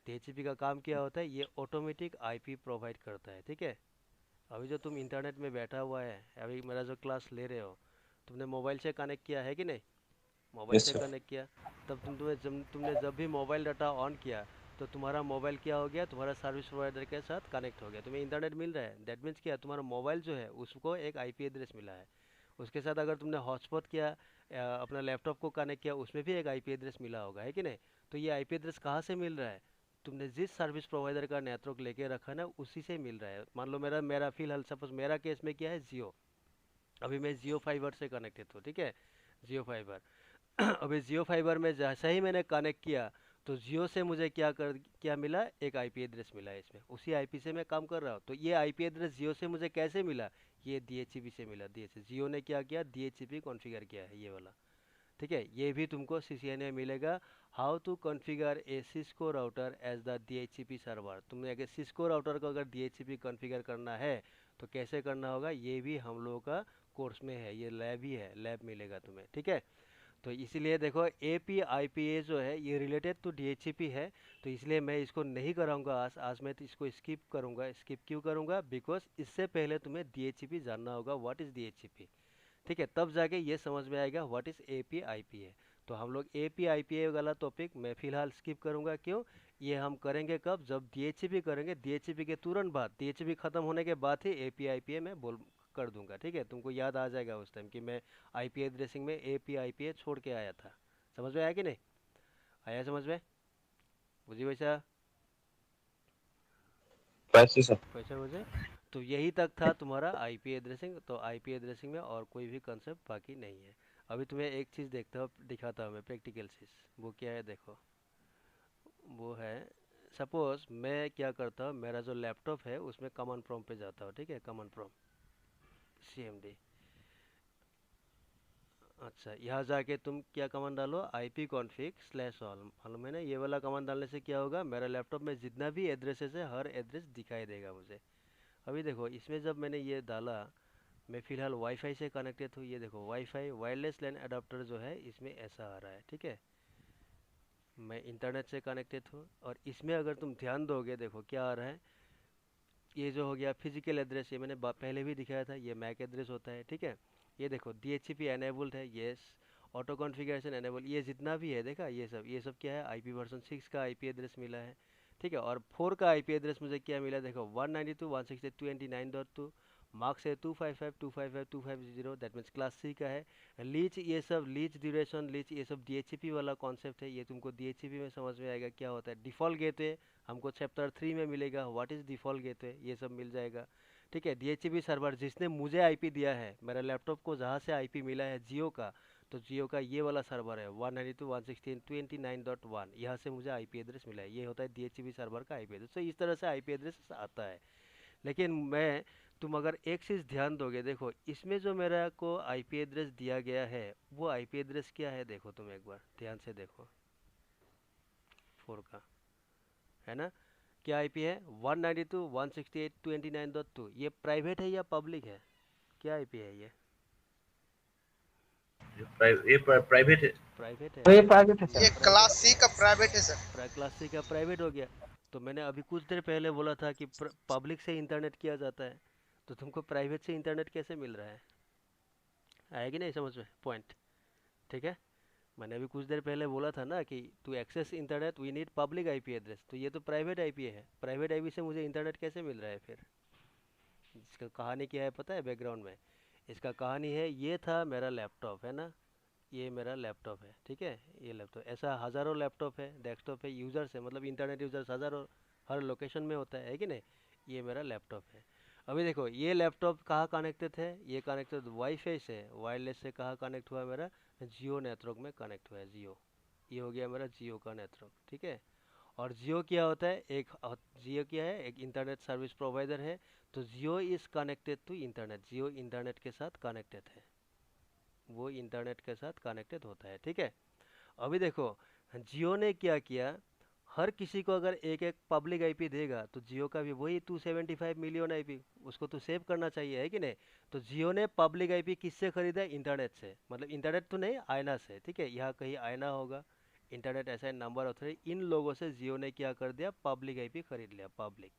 DHCP का काम क्या होता है, ये ऑटोमेटिक आईपी प्रोवाइड करता है, ठीक है। अभी जो तुम इंटरनेट में बैठा हुआ है, अभी मेरा जो क्लास ले रहे हो, तुमने मोबाइल से कनेक्ट किया है कि नहीं, मोबाइल यस से सर। कनेक्ट किया। तब तुमने जब भी मोबाइल डाटा ऑन किया, तो तुम्हारा मोबाइल क्या हो गया, तुम्हारा सर्विस प्रोवाइडर के साथ कनेक्ट हो गया, तुम्हें इंटरनेट मिल रहा है। दैट मीन्स क्या, तुम्हारा मोबाइल जो है उसको एक आईपी एड्रेस मिला है। उसके साथ अगर तुमने हॉटस्पॉट किया, अपना लैपटॉप को कनेक्ट किया, उसमें भी एक आईपी एड्रेस मिला होगा, है कि नहीं। तो ये आईपी एड्रेस कहाँ से मिल रहा है, तुमने जिस सर्विस प्रोवाइडर का नेटवर्क लेके रखा ना, उसी से मिल रहा है। मान लो मेरा मेरा फिलहाल सपोज मेरा केस में क्या है, जियो। अभी मैं जियो फाइबर से कनेक्टेड हूँ, ठीक है, जियो फाइबर। अभी जियो फाइबर में जैसे ही मैंने कनेक्ट किया, तो जियो से मुझे क्या मिला, एक आईपी एड्रेस मिला है, इसमें उसी आईपी से मैं काम कर रहा हूँ। तो ये आईपी एड्रेस जियो से मुझे कैसे मिला, ये DHCP से मिला। DHCP जियो ने क्या किया, DHCP कॉन्फ़िगर किया है, ये वाला, ठीक है। ये भी तुमको CCNA में मिलेगा, how to configure a Cisco router as the DHCP server. तुमने अगर सिस्को राउटर को अगर DHCP कॉन्फ़िगर करना है तो कैसे करना होगा, ये भी हम लोगों का कोर्स में है, ये लैब ही है, लैब मिलेगा तुम्हें, ठीक है। तो इसीलिए देखो APIPA जो है ये रिलेटेड टू DHCP है, तो इसलिए मैं इसको नहीं कराऊंगा आज मैं तो इसको स्किप करूंगा। स्किप क्यों करूंगा, बिकॉज इससे पहले तुम्हें DHCP जानना होगा, व्हाट इज़ DHCP, ठीक है। तब जाके ये समझ में आएगा व्हाट इज़ APIPA। तो हम लोग APIPA वाला टॉपिक मैं फ़िलहाल स्किप करूंगा। क्यों, ये हम करेंगे कब, जब DHCP करेंगे, DHCP के तुरंत बाद, DHCP ख़त्म होने के बाद ही APIPA में बोल कर दूंगा, ठीक है। तुमको याद आ जाएगा उस टाइम कि मैं आईपी एड्रेसिंग में APIPA छोड़ के आया था। समझ में आया कि नहीं, आया समझ में, बुझी वैसा, वैसे सर। वैसा मुझे। तो यही तक था तुम्हारा आईपी एड्रेसिंग। तो आईपी एड्रेसिंग में और कोई भी कंसेप्ट बाकी नहीं है। अभी तुम्हें एक चीज़ दिखाता हूँ मैं, प्रैक्टिकल चीज़। वो क्या है देखो, वो है, सपोज मैं क्या करता हूँ, मेरा जो लैपटॉप है उसमें कमांड प्रॉम्प्ट पे जाता हूँ, ठीक है, कमांड प्रॉम्प्ट CMD। अच्छा, यहाँ जाके तुम क्या कमांड डालो, ipconfig/all। मालूम है ना, ये वाला कमांड डालने से क्या होगा, मेरा लैपटॉप में जितना भी एड्रेसेस है हर एड्रेस दिखाई देगा मुझे। अभी देखो इसमें जब मैंने ये डाला, मैं फ़िलहाल वाईफाई से कनेक्टेड हूँ। ये देखो वाईफाई वायरलेस लैन अडाप्टर जो है इसमें ऐसा आ रहा है, ठीक है। मैं इंटरनेट से कनेक्टेड हूँ और इसमें अगर तुम ध्यान दोगे देखो क्या आ रहा है। ये जो हो गया फिजिकल एड्रेस, ये मैंने पहले भी दिखाया था, ये मैक एड्रेस होता है, ठीक है। ये देखो DHCP एनेबल्ड है, यस। ऑटो कॉन्फ़िगरेशन एनेबल, ये जितना भी है देखा, ये सब क्या है, IP वर्जन 6 का IP एड्रेस मिला है, ठीक है। और 4 का IP एड्रेस मुझे क्या मिला, देखो 192.168.29.2, मार्क्स है 255.255.250, दैट मीन्स क्लास C का है। लीच, ये सब लीच ड्यूरेशन, लीच ये सब DHCP वाला कॉन्सेप्ट है, ये तुमको DHCP में समझ में आएगा क्या होता है। डिफ़ॉल्ट गेटवे हमको चैप्टर 3 में मिलेगा, व्हाट इज़ डिफ़ॉल्ट गेटवे, ये सब मिल जाएगा, ठीक है। DHCP सर्वर जिसने मुझे IP दिया है, मेरा लैपटॉप को जहाँ से IP मिला है जियो का, तो जियो का ये वाला सर्वर है 192.168.29.1, यहाँ से मुझे IP एड्रेस मिला है, ये होता है DHCP सर्वर का IP एड्रेस। तो इस तरह से IP एड्रेस आता है। लेकिन तुम अगर एक चीज़ ध्यान दोगे, देखो इसमें जो मेरा को IP एड्रेस दिया गया है वो IP एड्रेस क्या है, देखो तुम एक बार ध्यान से देखो, 4 का है ना, क्या IP है 192.168.29.2, ये प्राइवेट है या पब्लिक है, क्या IP है ये, ये प्राइवेट है। प्राइवेट है। तो ये प्राइवेट है ये सर। क्लास C का प्राइवेट है सर। क्लास C का प्राइवेट हो गया। तो मैंने अभी कुछ देर पहले बोला था कि पब्लिक से इंटरनेट किया जाता है, तो तुमको प्राइवेट से इंटरनेट कैसे मिल रहा है, आएगी नहीं समझ में पॉइंट, ठीक है। मैंने अभी कुछ देर पहले बोला था ना कि to access internet we need public IP address, तो ये तो प्राइवेट IP है, प्राइवेट IP से मुझे इंटरनेट कैसे मिल रहा है फिर। इसका कहानी क्या है पता है बैकग्राउंड में, इसका कहानी है, ये था मेरा लैपटॉप है ना, ये मेरा लैपटॉप है, ठीक है। ये लैपटॉप ऐसा हज़ारों लैपटॉप है, डेस्कटॉप है, यूज़र्स है, मतलब इंटरनेट यूज़र्स हज़ारों हर लोकेशन में होता है कि नहीं। ये मेरा लैपटॉप है। अभी देखो ये लैपटॉप कहाँ कनेक्टेड है, ये कनेक्टेड वाईफाई से, वायरलेस से कहाँ कनेक्ट हुआ है, मेरा जियो नेटवर्क में कनेक्ट हुआ है, जियो। ये हो गया मेरा जियो का नेटवर्क, ठीक है। और जियो क्या होता है, जियो क्या है, एक इंटरनेट सर्विस प्रोवाइडर है। तो Jio is connected to internet, Jio internet के साथ कनेक्टेड है, वो इंटरनेट के साथ कनेक्टेड होता है, ठीक है। अभी देखो जियो ने क्या किया, हर किसी को अगर एक एक पब्लिक IP देगा तो जियो का भी वही 275 मिलियन IP, उसको तो सेव करना चाहिए है कि नहीं। तो जियो ने पब्लिक IP किससे खरीदा, इंटरनेट से, मतलब इंटरनेट तो नहीं आयना से, ठीक है। यहाँ कहीं आयना होगा, इंटरनेट ऐसा नंबर ऑथोरिटी, इन लोगों से जियो ने क्या कर दिया, पब्लिक IP खरीद लिया, पब्लिक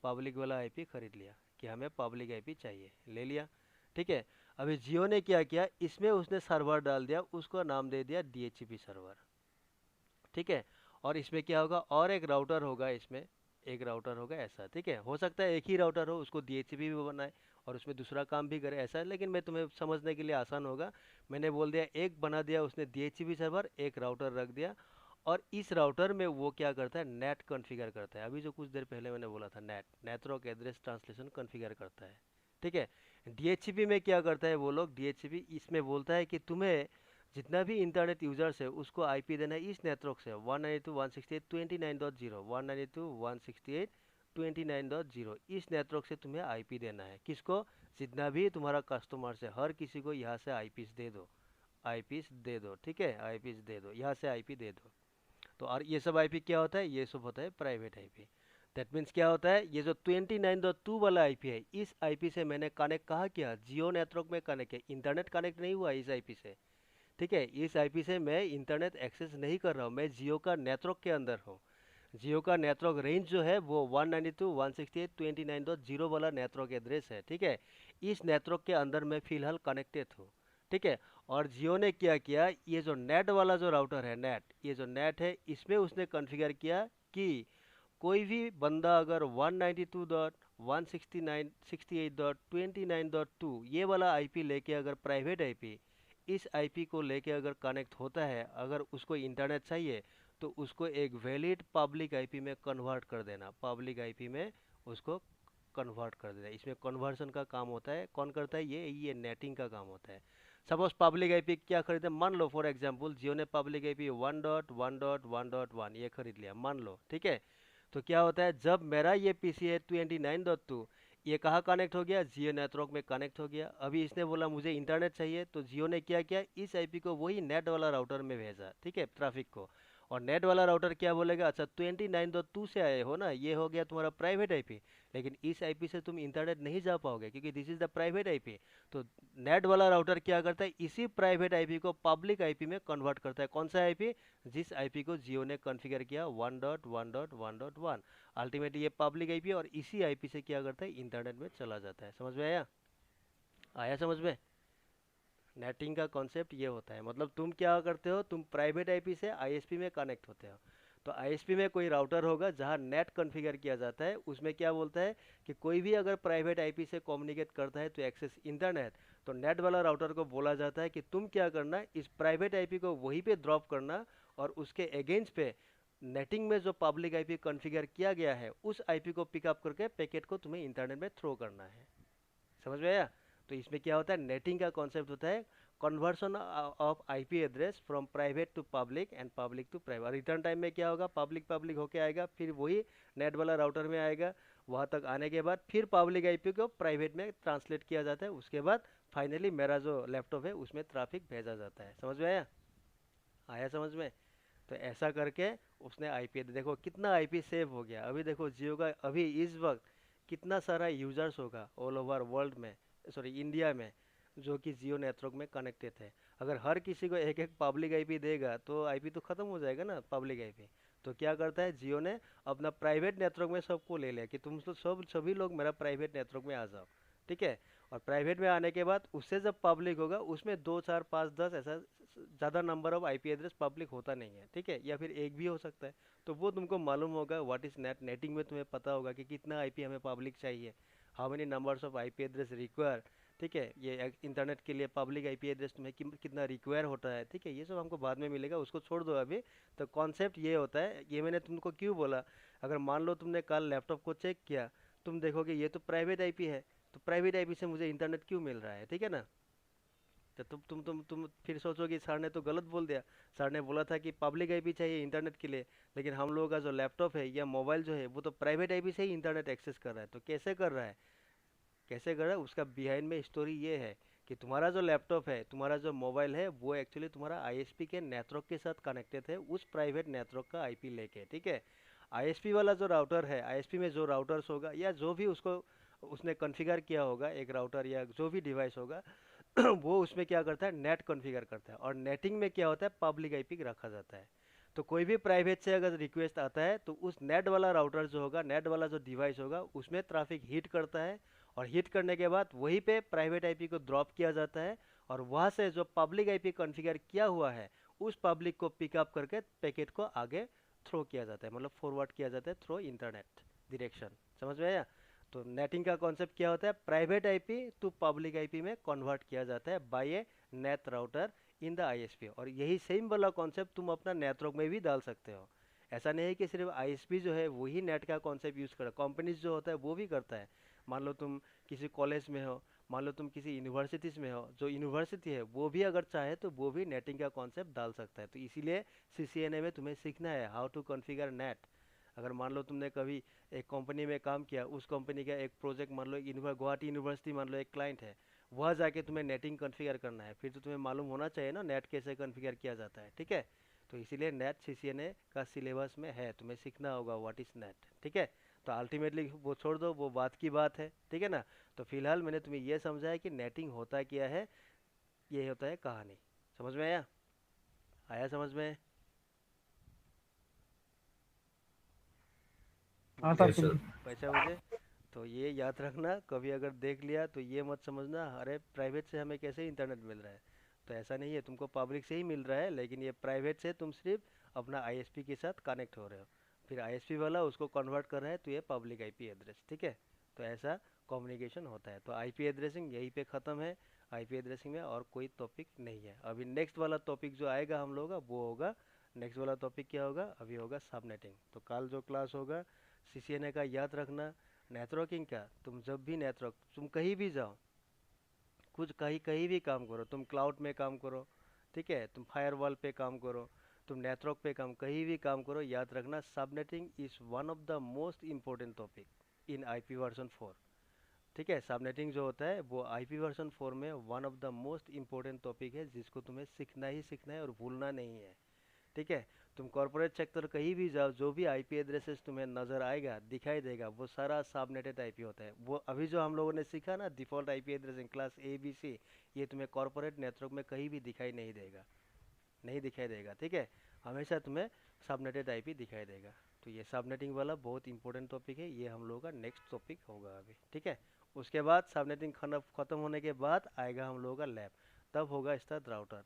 पब्लिक वाला IP खरीद लिया कि हमें पब्लिक IP चाहिए, ले लिया, ठीक है। अभी जियो ने क्या किया, इसमें उसने सर्वर डाल दिया, उसको नाम दे दिया DHCP सर्वर, ठीक है। और इसमें क्या होगा, और एक राउटर होगा, इसमें एक राउटर होगा ऐसा, ठीक है। हो सकता है एक ही राउटर हो, उसको DHCP भी बनाए और उसमें दूसरा काम भी करे ऐसा, लेकिन मैं तुम्हें समझने के लिए आसान होगा, मैंने बोल दिया एक बना दिया उसने DHCP सर्वर, एक राउटर रख दिया। और इस राउटर में वो क्या करता है, नेट कॉन्फ़िगर करता है, अभी जो कुछ देर पहले मैंने बोला था, नेटवर्क एड्रेस ट्रांसलेशन कॉन्फ़िगर करता है, ठीक है। DHCP में क्या करता है वो लोग, DHCP इसमें बोलता है कि तुम्हें जितना भी इंटरनेट यूजर्स है उसको IP देना है इस नेटवर्क से 192.168.29.0, 192.168.29.0, इस नेटवर्क से तुम्हें IP देना है, किसको, जितना भी तुम्हारा कस्टमर्स है, हर किसी को यहाँ से IPs दे दो, IPs दे दो, ठीक है, IPs दे दो, यहाँ से IP दे दो। तो और ये सब IP क्या होता है, ये सब होता है प्राइवेट IP। दैट मीन्स क्या होता है, ये जो 29.2 वाला IP है, इस IP से मैंने कनेक्ट कहाँ किया, जियो नेटवर्क में कनेक्ट किया, इंटरनेट कनेक्ट नहीं हुआ इस IP से, ठीक है। इस IP से मैं इंटरनेट एक्सेस नहीं कर रहा हूँ, मैं जियो का नेटवर्क के अंदर हूँ। जियो का नेटवर्क रेंज जो है वो 192.168.29.0 वाला नेटवर्क एड्रेस है, ठीक है। इस नेटवर्क के अंदर मैं फिलहाल कनेक्टेड हूँ, ठीक है। और जियो ने क्या किया, ये जो नेट वाला जो राउटर है, ये जो नेट है, इसमें उसने कॉन्फ़िगर किया कि कोई भी बंदा अगर 192.168.29.2 ये वाला IP लेके, अगर प्राइवेट IP, इस IP को लेके अगर कनेक्ट होता है, अगर उसको इंटरनेट चाहिए तो उसको एक वैलिड पब्लिक IP में कन्वर्ट कर देना, पब्लिक IP में उसको कन्वर्ट कर देना। इसमें कन्वर्सन का काम होता है, कौन करता है, ये नेटिंग का काम होता है। सपोज पब्लिक IP क्या खरीदे, मान लो फॉर एग्जांपल जियो ने पब्लिक IP 1.1.1.1 ये खरीद लिया, मान लो, ठीक है। तो क्या होता है, जब मेरा ये PC है 29.2, ये कहाँ कनेक्ट हो गया, जियो नेटवर्क में कनेक्ट हो गया। अभी इसने बोला मुझे इंटरनेट चाहिए, तो जियो ने क्या किया, इस IP को वही नेट वाला राउटर में भेजा, ठीक है, ट्रैफिक को। और नेट वाला राउटर क्या बोलेगा, अच्छा 29.2 से आए हो ना, ये हो गया तुम्हारा प्राइवेट आईपी, लेकिन इस आईपी से तुम इंटरनेट नहीं जा पाओगे क्योंकि this is the private IP. तो नेट वाला राउटर क्या करता है, इसी प्राइवेट आईपी को पब्लिक आईपी में कन्वर्ट करता है। कौन सा आईपी, जिस आईपी को जियो ने कॉन्फ़िगर किया 1.1.1.1। अल्टीमेटली ये पब्लिक आईपी और इसी आईपी से क्या करता है, इंटरनेट में चला जाता है। समझ में आया, आया समझ में। नेटिंग का कॉन्सेप्ट ये होता है, मतलब तुम क्या करते हो, तुम प्राइवेट आईपी से आईएसपी में कनेक्ट होते हो। तो आईएसपी में कोई राउटर होगा जहां नेट कॉन्फ़िगर किया जाता है, उसमें क्या बोलता है कि कोई भी अगर प्राइवेट आईपी से कम्युनिकेट करता है तो एक्सेस इंटरनेट, तो नेट वाला राउटर को बोला जाता है कि तुम क्या करना, इस प्राइवेट आईपी को वहीं पे ड्रॉप करना और उसके अगेंस्ट पे नेटिंग में जो पब्लिक आईपी कॉन्फ़िगर किया गया है उस आईपी को पिकअप करके पैकेट को तुम्हें इंटरनेट में थ्रो करना है। समझ में आया। तो इसमें क्या होता है, नेटिंग का कॉन्सेप्ट होता है conversion of IP address from private to public and public to private. Return time में क्या होगा, पब्लिक पब्लिक होके आएगा, फिर वही नेट वाला राउटर में आएगा, वहाँ तक आने के बाद फिर पब्लिक आईपी को प्राइवेट में ट्रांसलेट किया जाता है, उसके बाद फाइनली मेरा जो लैपटॉप है उसमें ट्रैफिक भेजा जाता है। समझ में आया, आया समझ में। तो ऐसा करके उसने आईपी, देखो कितना आईपी सेव हो गया। अभी देखो जियो का अभी इस वक्त कितना सारा यूजर्स होगा ऑल ओवर वर्ल्ड में, सॉरी इंडिया में, जो कि जियो नेटवर्क में कनेक्टेड है। अगर हर किसी को एक एक पब्लिक आईपी देगा तो आईपी तो ख़त्म हो जाएगा ना पब्लिक आईपी। तो क्या करता है जियो ने, अपना प्राइवेट नेटवर्क में सबको ले लिया कि तुम तो सभी लोग मेरा प्राइवेट नेटवर्क में आ जाओ, ठीक है। और प्राइवेट में आने के बाद उससे जब पब्लिक होगा उसमें 2 4 5 10 ऐसा ज़्यादा number of IP address public होता नहीं है, ठीक है, या फिर एक भी हो सकता है। तो वो तुमको मालूम होगा व्हाट इज़ नेट, नेटिंग में तुम्हें पता होगा कि कितना आईपी हमें पब्लिक चाहिए, how many numbers of IP address require, ठीक है। ये इंटरनेट के लिए पब्लिक आईपी एड्रेस तुम्हें कितना रिक्वायर होता है, ठीक है। ये सब हमको बाद में मिलेगा, उसको छोड़ दो अभी। तो कॉन्सेप्ट ये होता है, ये मैंने तुमको क्यों बोला, अगर मान लो तुमने कल लैपटॉप को चेक किया, तुम देखोगे ये तो प्राइवेट आईपी है, तो प्राइवेट आईपी से मुझे इंटरनेट क्यों मिल रहा है, ठीक है ना। तो तुम फिर सोचोगे सर ने तो गलत बोल दिया, सर ने बोला था कि पब्लिक आईपी चाहिए इंटरनेट के लिए, लेकिन हम लोगों का जो लैपटॉप है या मोबाइल जो है वो तो प्राइवेट आईपी से ही इंटरनेट एक्सेस कर रहा है। तो कैसे कर रहा है, कैसे कर रहा है, उसका बिहाइंड में स्टोरी ये है कि तुम्हारा जो लैपटॉप है, तुम्हारा जो मोबाइल है, वो एक्चुअली तुम्हारा आईएसपी के नेटवर्क के साथ कनेक्टेड है, उस प्राइवेट नेटवर्क का आईपी लेके, ठीक है। आईएसपी वाला जो राउटर है, आईएसपी में जो राउटर्स होगा या जो भी उसको उसने कॉन्फ़िगर किया होगा, एक राउटर या जो भी डिवाइस होगा वो उसमें क्या करता है, नेट कॉन्फ़िगर करता है। और नेटिंग में क्या होता है, पब्लिक आईपी रखा जाता है। तो कोई भी प्राइवेट से अगर रिक्वेस्ट आता है तो उस नेट वाला राउटर जो होगा, नेट वाला जो डिवाइस होगा, उसमें ट्रैफिक हिट करता है, और हिट करने के बाद वहीं पे प्राइवेट आईपी को ड्रॉप किया जाता है, और वहाँ से जो पब्लिक आईपी कॉन्फ़िगर किया हुआ है उस पब्लिक को पिकअप करके पैकेट को आगे थ्रो किया जाता है, मतलब फॉरवर्ड किया जाता है थ्रू इंटरनेट डायरेक्शन। समझ में आया। तो नेटिंग का कॉन्सेप्ट क्या होता है, private IP to public IP में कन्वर्ट किया जाता है by a NAT router in the ISP. और यही सेम वाला कॉन्सेप्ट तुम अपना नेटवर्क में भी डाल सकते हो। ऐसा नहीं है कि सिर्फ आईएसपी जो है वही नेट का कॉन्सेप्ट यूज़ करे, कंपनीज जो होता है वो भी करता है। मान लो तुम किसी कॉलेज में हो, मान लो तुम किसी यूनिवर्सिटीज़ में हो, जो यूनिवर्सिटी है वो भी अगर चाहे तो वो भी नेटिंग का कॉन्सेप्ट डाल सकता है। तो इसीलिए सीसीएनए में तुम्हें सीखना है हाउ टू कॉन्फ़िगर नेट। अगर मान लो तुमने कभी एक कंपनी में काम किया, उस कंपनी का एक प्रोजेक्ट, मान लो गुवाहाटी यूनिवर्सिटी मान लो एक क्लाइंट है, वहाँ जाके तुम्हें नेटिंग कॉन्फ़िगर करना है, फिर तो तुम्हें मालूम होना चाहिए ना नेट कैसे कॉन्फ़िगर किया जाता है, ठीक है। तो इसीलिए नेट सीसीएनए का सिलेबस में है, तुम्हें सीखना होगा व्हाट इज़ नेट, ठीक है। तो अल्टीमेटली वो छोड़ दो, वो बात की बात है, ठीक है ना। तो फिलहाल मैंने तुम्हें ये समझाया कि नेटिंग होता क्या है, ये होता है कहानी। समझ में आया, आया समझ में। हाँ मुझे सर यस सर। पैसा मुझे, तो ये याद रखना, कभी अगर देख लिया तो ये मत समझना अरे प्राइवेट से हमें कैसे इंटरनेट मिल रहा है। तो ऐसा नहीं है, तुमको पब्लिक से ही मिल रहा है, लेकिन ये प्राइवेट से तुम सिर्फ अपना आईएसपी के साथ कनेक्ट हो रहे हो, फिर आईएसपी वाला उसको कन्वर्ट कर रहा है तो ये पब्लिक आईपी एड्रेस, ठीक है। तो ऐसा कम्युनिकेशन होता है। तो आईपी एड्रेसिंग यहीं पे ख़त्म है। आईपी एड्रेसिंग में और कोई टॉपिक नहीं है। अभी नेक्स्ट वाला टॉपिक जो आएगा हम लोग का वो होगा, नेक्स्ट वाला टॉपिक क्या होगा, अभी होगा सबनेटिंग। तो कल जो क्लास होगा सीसीएनए का याद रखना, नेटवर्किंग का, तुम जब भी नेटवर्क, तुम कहीं भी जाओ, कुछ कहीं कहीं भी काम करो, तुम क्लाउड में काम करो, ठीक है, तुम फायरवॉल पे काम करो, तुम नेटवर्क पे काम, कहीं भी काम करो, याद रखना subnetting is one of the most important topic in IP version 4, ठीक है। सबनेटिंग जो होता है वो आईपी वर्जन 4 में one of the most important topic है, जिसको तुम्हें सीखना ही सीखना है और भूलना नहीं है, ठीक है। तुम कॉर्पोरेट सेक्टर कहीं भी जाओ, जो भी आईपी एड्रेसेस तुम्हें नज़र आएगा, दिखाई देगा, वो सारा सबनेटेड आईपी होता है। वो अभी जो हम लोगों ने सीखा ना, default IP address in class A B C, ये तुम्हें कॉर्पोरेट नेटवर्क में कहीं भी दिखाई नहीं देगा, नहीं दिखाई देगा, ठीक है। हमेशा तुम्हें सबनेटेड आईपी दिखाई देगा। तो ये सबनेटिंग वाला बहुत इंपॉर्टेंट टॉपिक है, ये हम लोगों का नेक्स्ट टॉपिक होगा अभी, ठीक है। उसके बाद सबनेटिंग खत्म होने के बाद आएगा हम लोगों का लैब, तब होगा स्टार्ट राउटर।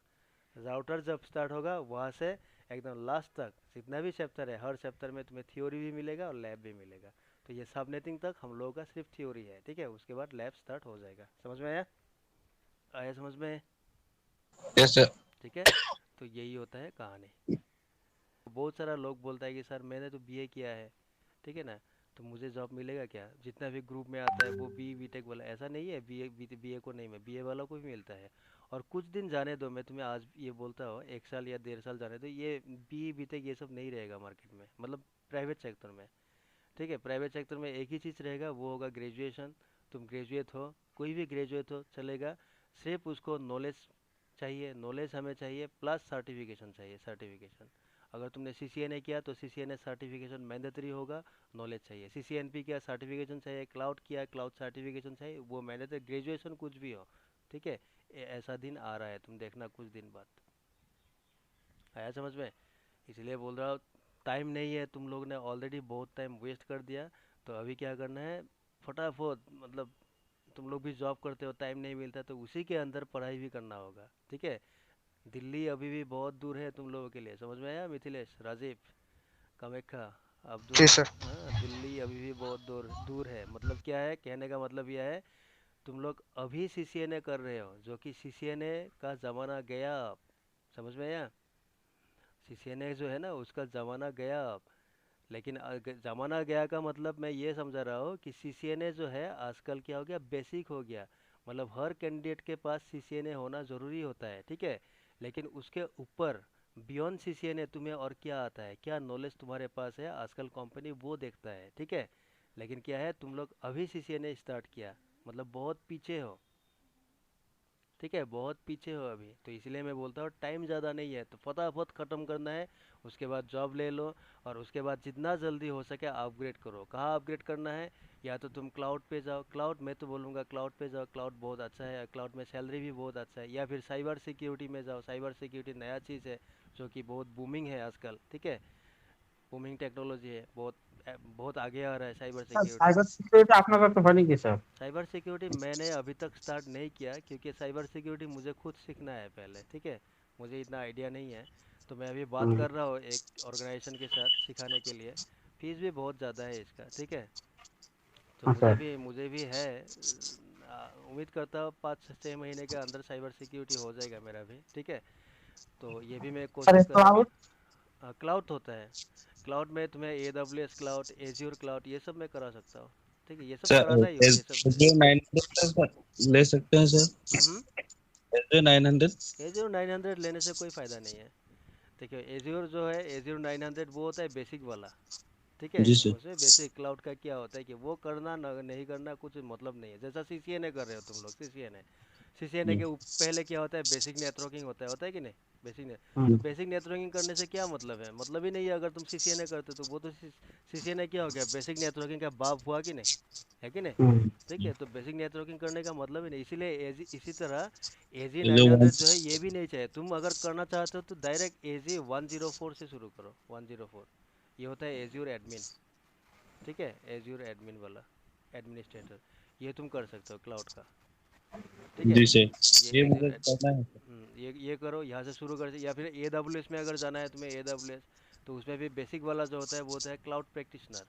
राउटर जब स्टार्ट होगा वहाँ से एकदम लास्ट तक जितना भी चैप्टर है, हर चैप्टर में तुम्हें थ्योरी भी मिलेगा और लैब भी मिलेगा। तो ये सबनेटिंग तक हम लोगों का सिर्फ थ्योरी है, ठीक है। उसके बाद लैब स्टार्ट हो जाएगा। समझ में आया? आया समझ में? Yes sir. ठीक है। तो यही होता है कहानी। बहुत सारा लोग बोलता है कि सर मैंने तो बीए किया है, ठीक है ना, तो मुझे जॉब मिलेगा क्या? जितना भी ग्रुप में आता है वो बीटेक वाला, ऐसा नहीं है। बीए को नहीं, मैं बीए वालों को भी मिलता है। और कुछ दिन जाने दो, मैं तुम्हें आज ये बोलता हूँ, 1 साल या 1.5 साल जाने दो, ये बीटेक ये सब नहीं रहेगा मार्केट में, मतलब प्राइवेट सेक्टर में, ठीक है। प्राइवेट सेक्टर में एक ही चीज़ रहेगा, वो होगा ग्रेजुएशन। तुम ग्रेजुएट हो, कोई भी ग्रेजुएट हो चलेगा, सिर्फ उसको नॉलेज चाहिए, नॉलेज हमें चाहिए, प्लस सर्टिफिकेशन चाहिए, सर्टिफिकेशन। अगर तुमने सीसीएनए किया तो सीसीएनए सर्टिफिकेशन मैंडेटरी होगा, नॉलेज चाहिए। सीसीएनपी किया, सर्टिफिकेशन चाहिए। क्लाउड किया, क्लाउड सर्टिफिकेशन चाहिए, वो मैंडेटरी। ग्रेजुएशन कुछ भी हो, ठीक है। ऐसा दिन आ रहा है, तुम देखना कुछ दिन बाद। आया समझ में? इसलिए बोल रहा हूँ, टाइम नहीं है, तुम लोग ने ऑलरेडी बहुत टाइम वेस्ट कर दिया। तो अभी क्या करना है, फटाफट, मतलब तुम लोग भी जॉब करते हो, टाइम नहीं मिलता, तो उसी के अंदर पढ़ाई भी करना होगा, ठीक है। दिल्ली अभी भी बहुत दूर है तुम लोगों के लिए, समझ में आया मिथिलेश, राजीव, कामाख्या, जी अब्दुल? सर। हाँ, दिल्ली अभी भी बहुत दूर दूर है। मतलब क्या है, कहने का मतलब यह है, तुम लोग अभी सीसीएनए कर रहे हो, जो कि सीसीएनए का ज़माना गया अब। समझ में आया? सीसीएनए जो है ना, उसका ज़माना गया अब। लेकिन ज़माना गया का मतलब मैं ये समझा रहा हूँ कि सीसीएनए जो है आजकल क्या हो गया, बेसिक हो गया। मतलब हर कैंडिडेट के पास सीसीएनए होना ज़रूरी होता है, ठीक है। लेकिन उसके ऊपर बियॉन्ड सीसीएनए तुम्हें और क्या आता है, क्या नॉलेज तुम्हारे पास है, आजकल कंपनी वो देखता है, ठीक है। लेकिन क्या है, तुम लोग अभी सीसीएनए स्टार्ट किया, मतलब बहुत पीछे हो, ठीक है, बहुत पीछे हो अभी। तो इसलिए मैं बोलता हूँ टाइम ज़्यादा नहीं है, तो फटाफट ख़त्म करना है। उसके बाद जॉब ले लो, और उसके बाद जितना जल्दी हो सके अपग्रेड करो। कहाँ अपग्रेड करना है? या तो तुम क्लाउड पे जाओ, क्लाउड, मैं तो बोलूँगा क्लाउड पे जाओ, क्लाउड बहुत अच्छा है, क्लाउड में सैलरी भी बहुत अच्छा है। या फिर साइबर सिक्योरिटी में जाओ, साइबर सिक्योरिटी नया चीज़ है, जो कि बहुत बूमिंग है आजकल, ठीक है। बूमिंग टेक्नोलॉजी है, बहुत बहुत आगे आ रहा है cyber sir security. Cyber security আপনারা তো হয়নি কি স্যার? साइबर सिक्योरिटी मैंने अभी तक स्टार्ट नहीं किया, क्योंकि साइबर सिक्योरिटी मुझे खुद सीखना है पहले, ठीक है। मुझे इतना आइडिया नहीं है। तो मैं अभी बात হুম, कर रहा हूँ एक ऑर्गेनाइजेशन के साथ सिखाने के लिए। फीस भी बहुत ज़्यादा है इसका, ठीक है। तो আচ্ছা मुझे भी है, उम्मीद करता हूँ 5 से 6 महीने के अंदर साइबर सिक्योरिटी हो जाएगा मेरा भी, ठीक है। तो ये भी मैं স্যার कोशिश এই कर रहा ক্লাউড हूँ। क्लाउड होता है, क्लाउड में तुम्हें AWS क्लाउड, एज्योर क्लाउड, ये सब मैं करा सकता हूँ, ठीक है। ये सब सर कराता ही हूँ, ये सब। एसडीओ 900 सर ले सकते हैं सर? हम्म। एसडीओ 900। एज्योर 900 लेने से कोई फ़ायदा नहीं है। देखिए, एज्योर जो है, एज्योर 900 वो होता है बेसिक वाला, ठीक है। जी सर। उसमें बेसिक क्लाउड का क्या होता है कि वो करना नहीं करना कुछ मतलब नहीं है। जैसा सीसीएनए कर रहे हो तुम लोग, सीसीएनए, सीसीएनए के पहले क्या होता है, बेसिक नेटवर्किंग होता है कि नहीं? बेसिक ने, হুম, तो बेसिक नेटवर्किंग करने से क्या मतलब है? मतलब ही नहीं है। अगर तुम सीसीएनए करते तो वो तो सीसीएनए क्या हो गया, बेसिक नेटवर्किंग का बाप हुआ कि नहीं, है कि नहीं? হুম, ठीक है, तो बेसिक नेटवर्किंग करने का मतलब ही नहीं। इसीलिए इसी तरह एजी जो 900 जो है ये भी नहीं चाहिए। तुम अगर करना चाहते हो तो डायरेक्ट एजी 104 से शुरू करो, 104। ये होता है एज्योर एडमिन, ठीक है, एज्योर एडमिन वाला, एडमिनिस्ट्रेटर। ये तुम कर सकते हो क्लाउड का, ठीक है। जी सर, ये ये एज्योर मुझे करना है। ये करो, यहाँ से शुरू कर। या फिर AWS में अगर जाना है तुम्हें, AWS, तो उसमें भी बेसिक वाला जो होता है वो होता है क्लाउड प्रैक्टिशनर।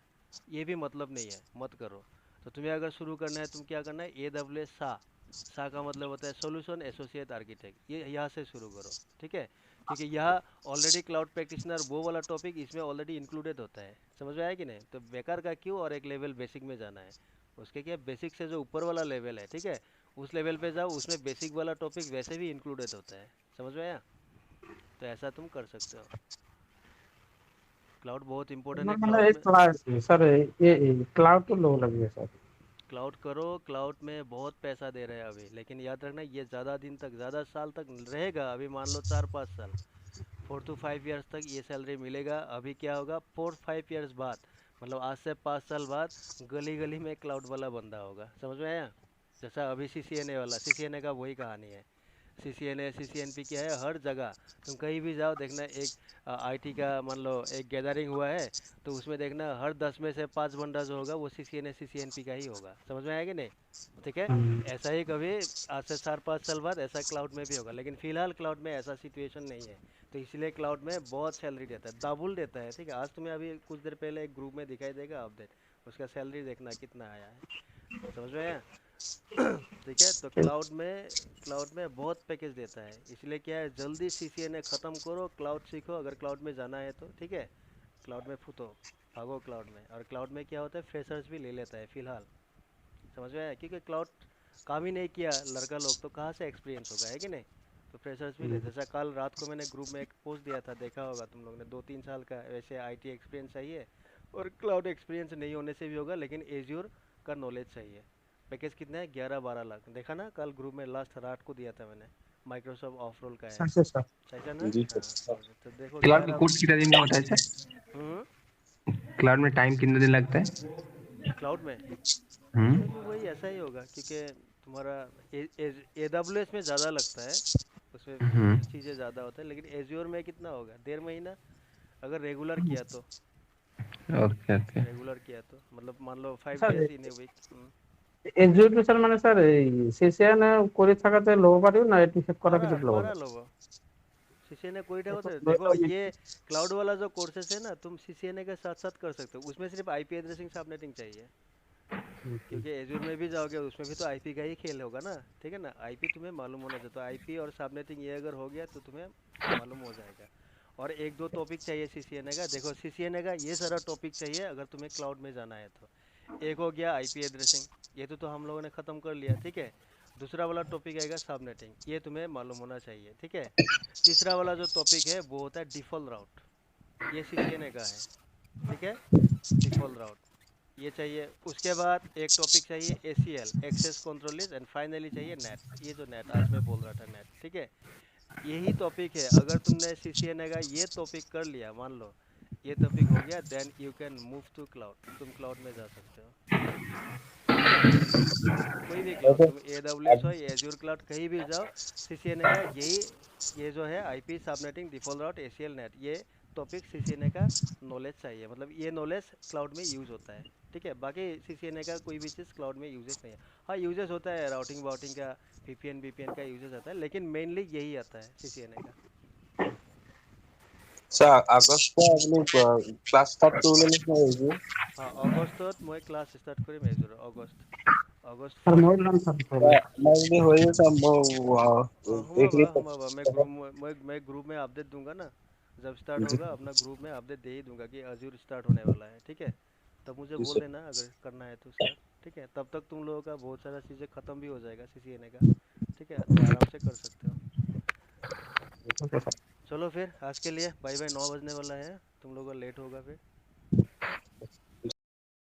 ये भी मतलब नहीं है, मत करो। तो तुम्हें अगर शुरू करना है, तुम क्या करना है, AWS सा का मतलब होता है सोल्यूशन एसोसिएट आर्किटेक्ट, ये यहाँ से शुरू करो, ठीक है। क्योंकि यहाँ ऑलरेडी क्लाउड प्रैक्टिशनर वो वाला टॉपिक इसमें ऑलरेडी इंक्लूडेड होता है। समझ में आया कि नहीं? तो बेकार का क्यों और एक लेवल बेसिक में जाना है। उसके क्या, बेसिक से जो ऊपर वाला लेवल है, ठीक है, उस लेवल पे जाओ, उसमें बेसिक वाला टॉपिक वैसे भी इंक्लूडेड होता है। समझ में आया? तो ऐसा तुम कर सकते हो। क्लाउड बहुत इंपॉर्टेंट है, মানে क्लाउड এই में। ক্লাউড স্যার ক্লাউড তো लो लगे सर। क्लाउड करो, क्लाउड में बहुत पैसा दे रहे हैं अभी, लेकिन याद रखना ये ज़्यादा दिन तक, ज़्यादा साल तक रहेगा। अभी मान लो 4-5 साल, 4 to 5 इयर्स तक ये सैलरी मिलेगा। अभी क्या होगा 4-5 इयर्स बाद, मतलब आज से 5 साल बाद गली गली में क्लाउड वाला बंदा होगा। समझ में आया? जैसा अभी सीसीएनए वाला, सीसीएनए का वही कहानी है। सीसीएनए सीसीएनपी क्या है, हर जगह तुम कहीं भी जाओ देखना, एक आईटी का मान लो एक गैदरिंग हुआ है, तो उसमें देखना हर 10 में से 5 बंदा जो होगा वो सीसीएनए सीसीएनपी का ही होगा। समझ में आया कि नहीं? ठीक है। ऐसा ही कभी आज से 4-5 साल बाद ऐसा क्लाउड में भी होगा, लेकिन फिलहाल क्लाउड में ऐसा सिचुएशन नहीं है। तो इसलिए क्लाउड में बहुत सैलरी देता है, डबल देता है। ठीक है, आज तुम्हें अभी कुछ देर पहले एक ग्रुप में दिखाई देगा अपडेट, उसका सैलरी देखना कितना आया है। समझ में आया? ठीक है। तो क्लाउड में बहुत पैकेज देता है, इसलिए क्या है, जल्दी सीसीएनए ख़त्म करो, क्लाउड सीखो अगर क्लाउड में जाना है तो। ठीक है, क्लाउड में फूटो, भागो क्लाउड में। और क्लाउड में क्या होता है, फ्रेशर्स भी ले लेता है फिलहाल। समझ में आया? क्योंकि क्लाउड काम ही नहीं किया लड़का लोग, तो कहाँ से एक्सपीरियंस होगा, है कि नहीं? तो फ्रेशर्स भी ले, जैसा कल रात को मैंने ग्रुप में एक पोस्ट दिया था, देखा होगा तुम लोग ने, 2-3 साल का वैसे आईटी एक्सपीरियंस चाहिए और क्लाउड एक्सपीरियंस नहीं होने से भी होगा, लेकिन एज्योर का नॉलेज चाहिए। पैकेज कितना है, 11-12 लाख। देखा ना कल ग्रुप में, लास्ट रात को दिया था मैंने, माइक्रोसॉफ्ट ऑफ रोल का है। सर सर सही था ना? जी हाँ, सर। तो देखो क्लाउड का 11। कोर्स कितना दिन में होता है सर? हम्म। क्लाउड में टाइम कितने दिन लगता है? क्लाउड में, उसमें भी वही ऐसा ही होगा, क्योंकि तुम्हारा AWS में ज़्यादा लगता है, उसमें चीज़ें ज़्यादा होता है, लेकिन एज्योर में कितना होगा, 1.5 महीना अगर रेगुलर किया तो। Okay okay. रेगुलर किया तो मतलब मान लो 5 sir days in a week. Executive মানে স্যার এই সিসিএন করে থাকাতে লব পারিও না এটি সেট করা পারা কিছু লব পারা लोगो सीसीएनए कोई ढंग से देखो, ये क्लाउड वाला जो कोर्सेस है ना, तुम सीसीएनए के साथ साथ कर सकते हो। उसमें सिर्फ आईपी एड्रेसिंग सबनेटिंग चाहिए, क्योंकि एज्योर में भी जाओगे उसमें भी तो आईपी का ही खेल होगा ना। ठीक है ना, आईपी तुम्हें मालूम होना चाहिए, तो आईपी और सबनेटिंग ये अगर हो गया तो तुम्हें मालूम हो जाएगा। और 1-2 टॉपिक चाहिए सीसीएनए का। देखो सीसीएनए का ये सारा टॉपिक चाहिए अगर तुम्हें क्लाउड में जाना है तो। एक हो गया आईपी एड्रेसिंग, ये तो हम लोगों ने ख़त्म कर लिया। ठीक है, दूसरा वाला टॉपिक आएगा सबनेटिंग, ये तुम्हें मालूम होना चाहिए। ठीक है, तीसरा वाला जो टॉपिक है वो होता है डिफ़ॉल्ट राउट, ये सीसीएनए का है। ठीक है, डिफ़ॉल्ट राउट ये चाहिए। उसके बाद एक टॉपिक चाहिए ACL, access control list, and finally चाहिए नेट। ये जो नेट आज मैं बोल रहा था, नेट। ठीक है, यही टॉपिक है। अगर तुमने सीसीएनए का ये टॉपिक कर लिया, मान लो ये टॉपिक हो गया, then you can move to cloud, तुम क्लाउड में जा सकते हो। कोई भी क्लाउड, तुम AWS हो, एज्योर क्लाउड, कहीं भी जाओ, सीसीएनए का यही, ये जो है आईपी सबनेटिंग डिफ़ॉल्ट राउट ACL नेट, ये टॉपिक सीसीएनए का नॉलेज चाहिए, मतलब ये नॉलेज क्लाउड में यूज़ होता है। ठीक है, बाकी सीसीएनए का कोई भी चीज़ क्लाउड में यूजेस नहीं है। हाँ, यूजेस होता है राउटिंग वाउटिंग का, VPN का यूजेस आता है, लेकिन मेनली यही आता है सीसीएनए का। স্যার আগস্টে আপনি ক্লাস স্টার্ট করলেন না এই যে हाँ, অগষ্টত মই ক্লাছ ষ্টাৰ্ট কৰিম এযোৰ, অগষ্ট স্যার 1। মোর নাম থাকতে আমার যদি হয়ে যেত हाँ, हुआ मैं ग्रुप में अपडेट दूंगा ना, जब स्टार्ट जी होगा अपना ग्रुप में अपडेट दे ही दूंगा कि अजूर स्टार्ट होने वाला है। ठीक है, तब मुझे जी बोल सर। देना अगर करना है तो स्टार्ट। ठीक है, तब तक तुम लोगों का बहुत सारा चीज़ें ख़त्म भी हो जाएगा सीसीएनए का। ठीक है, तो आराम से कर सकते हो। चलो फिर आज के लिए बाय बाय, 9 बजने वाला है, तुम लोगों का लेट होगा फिर।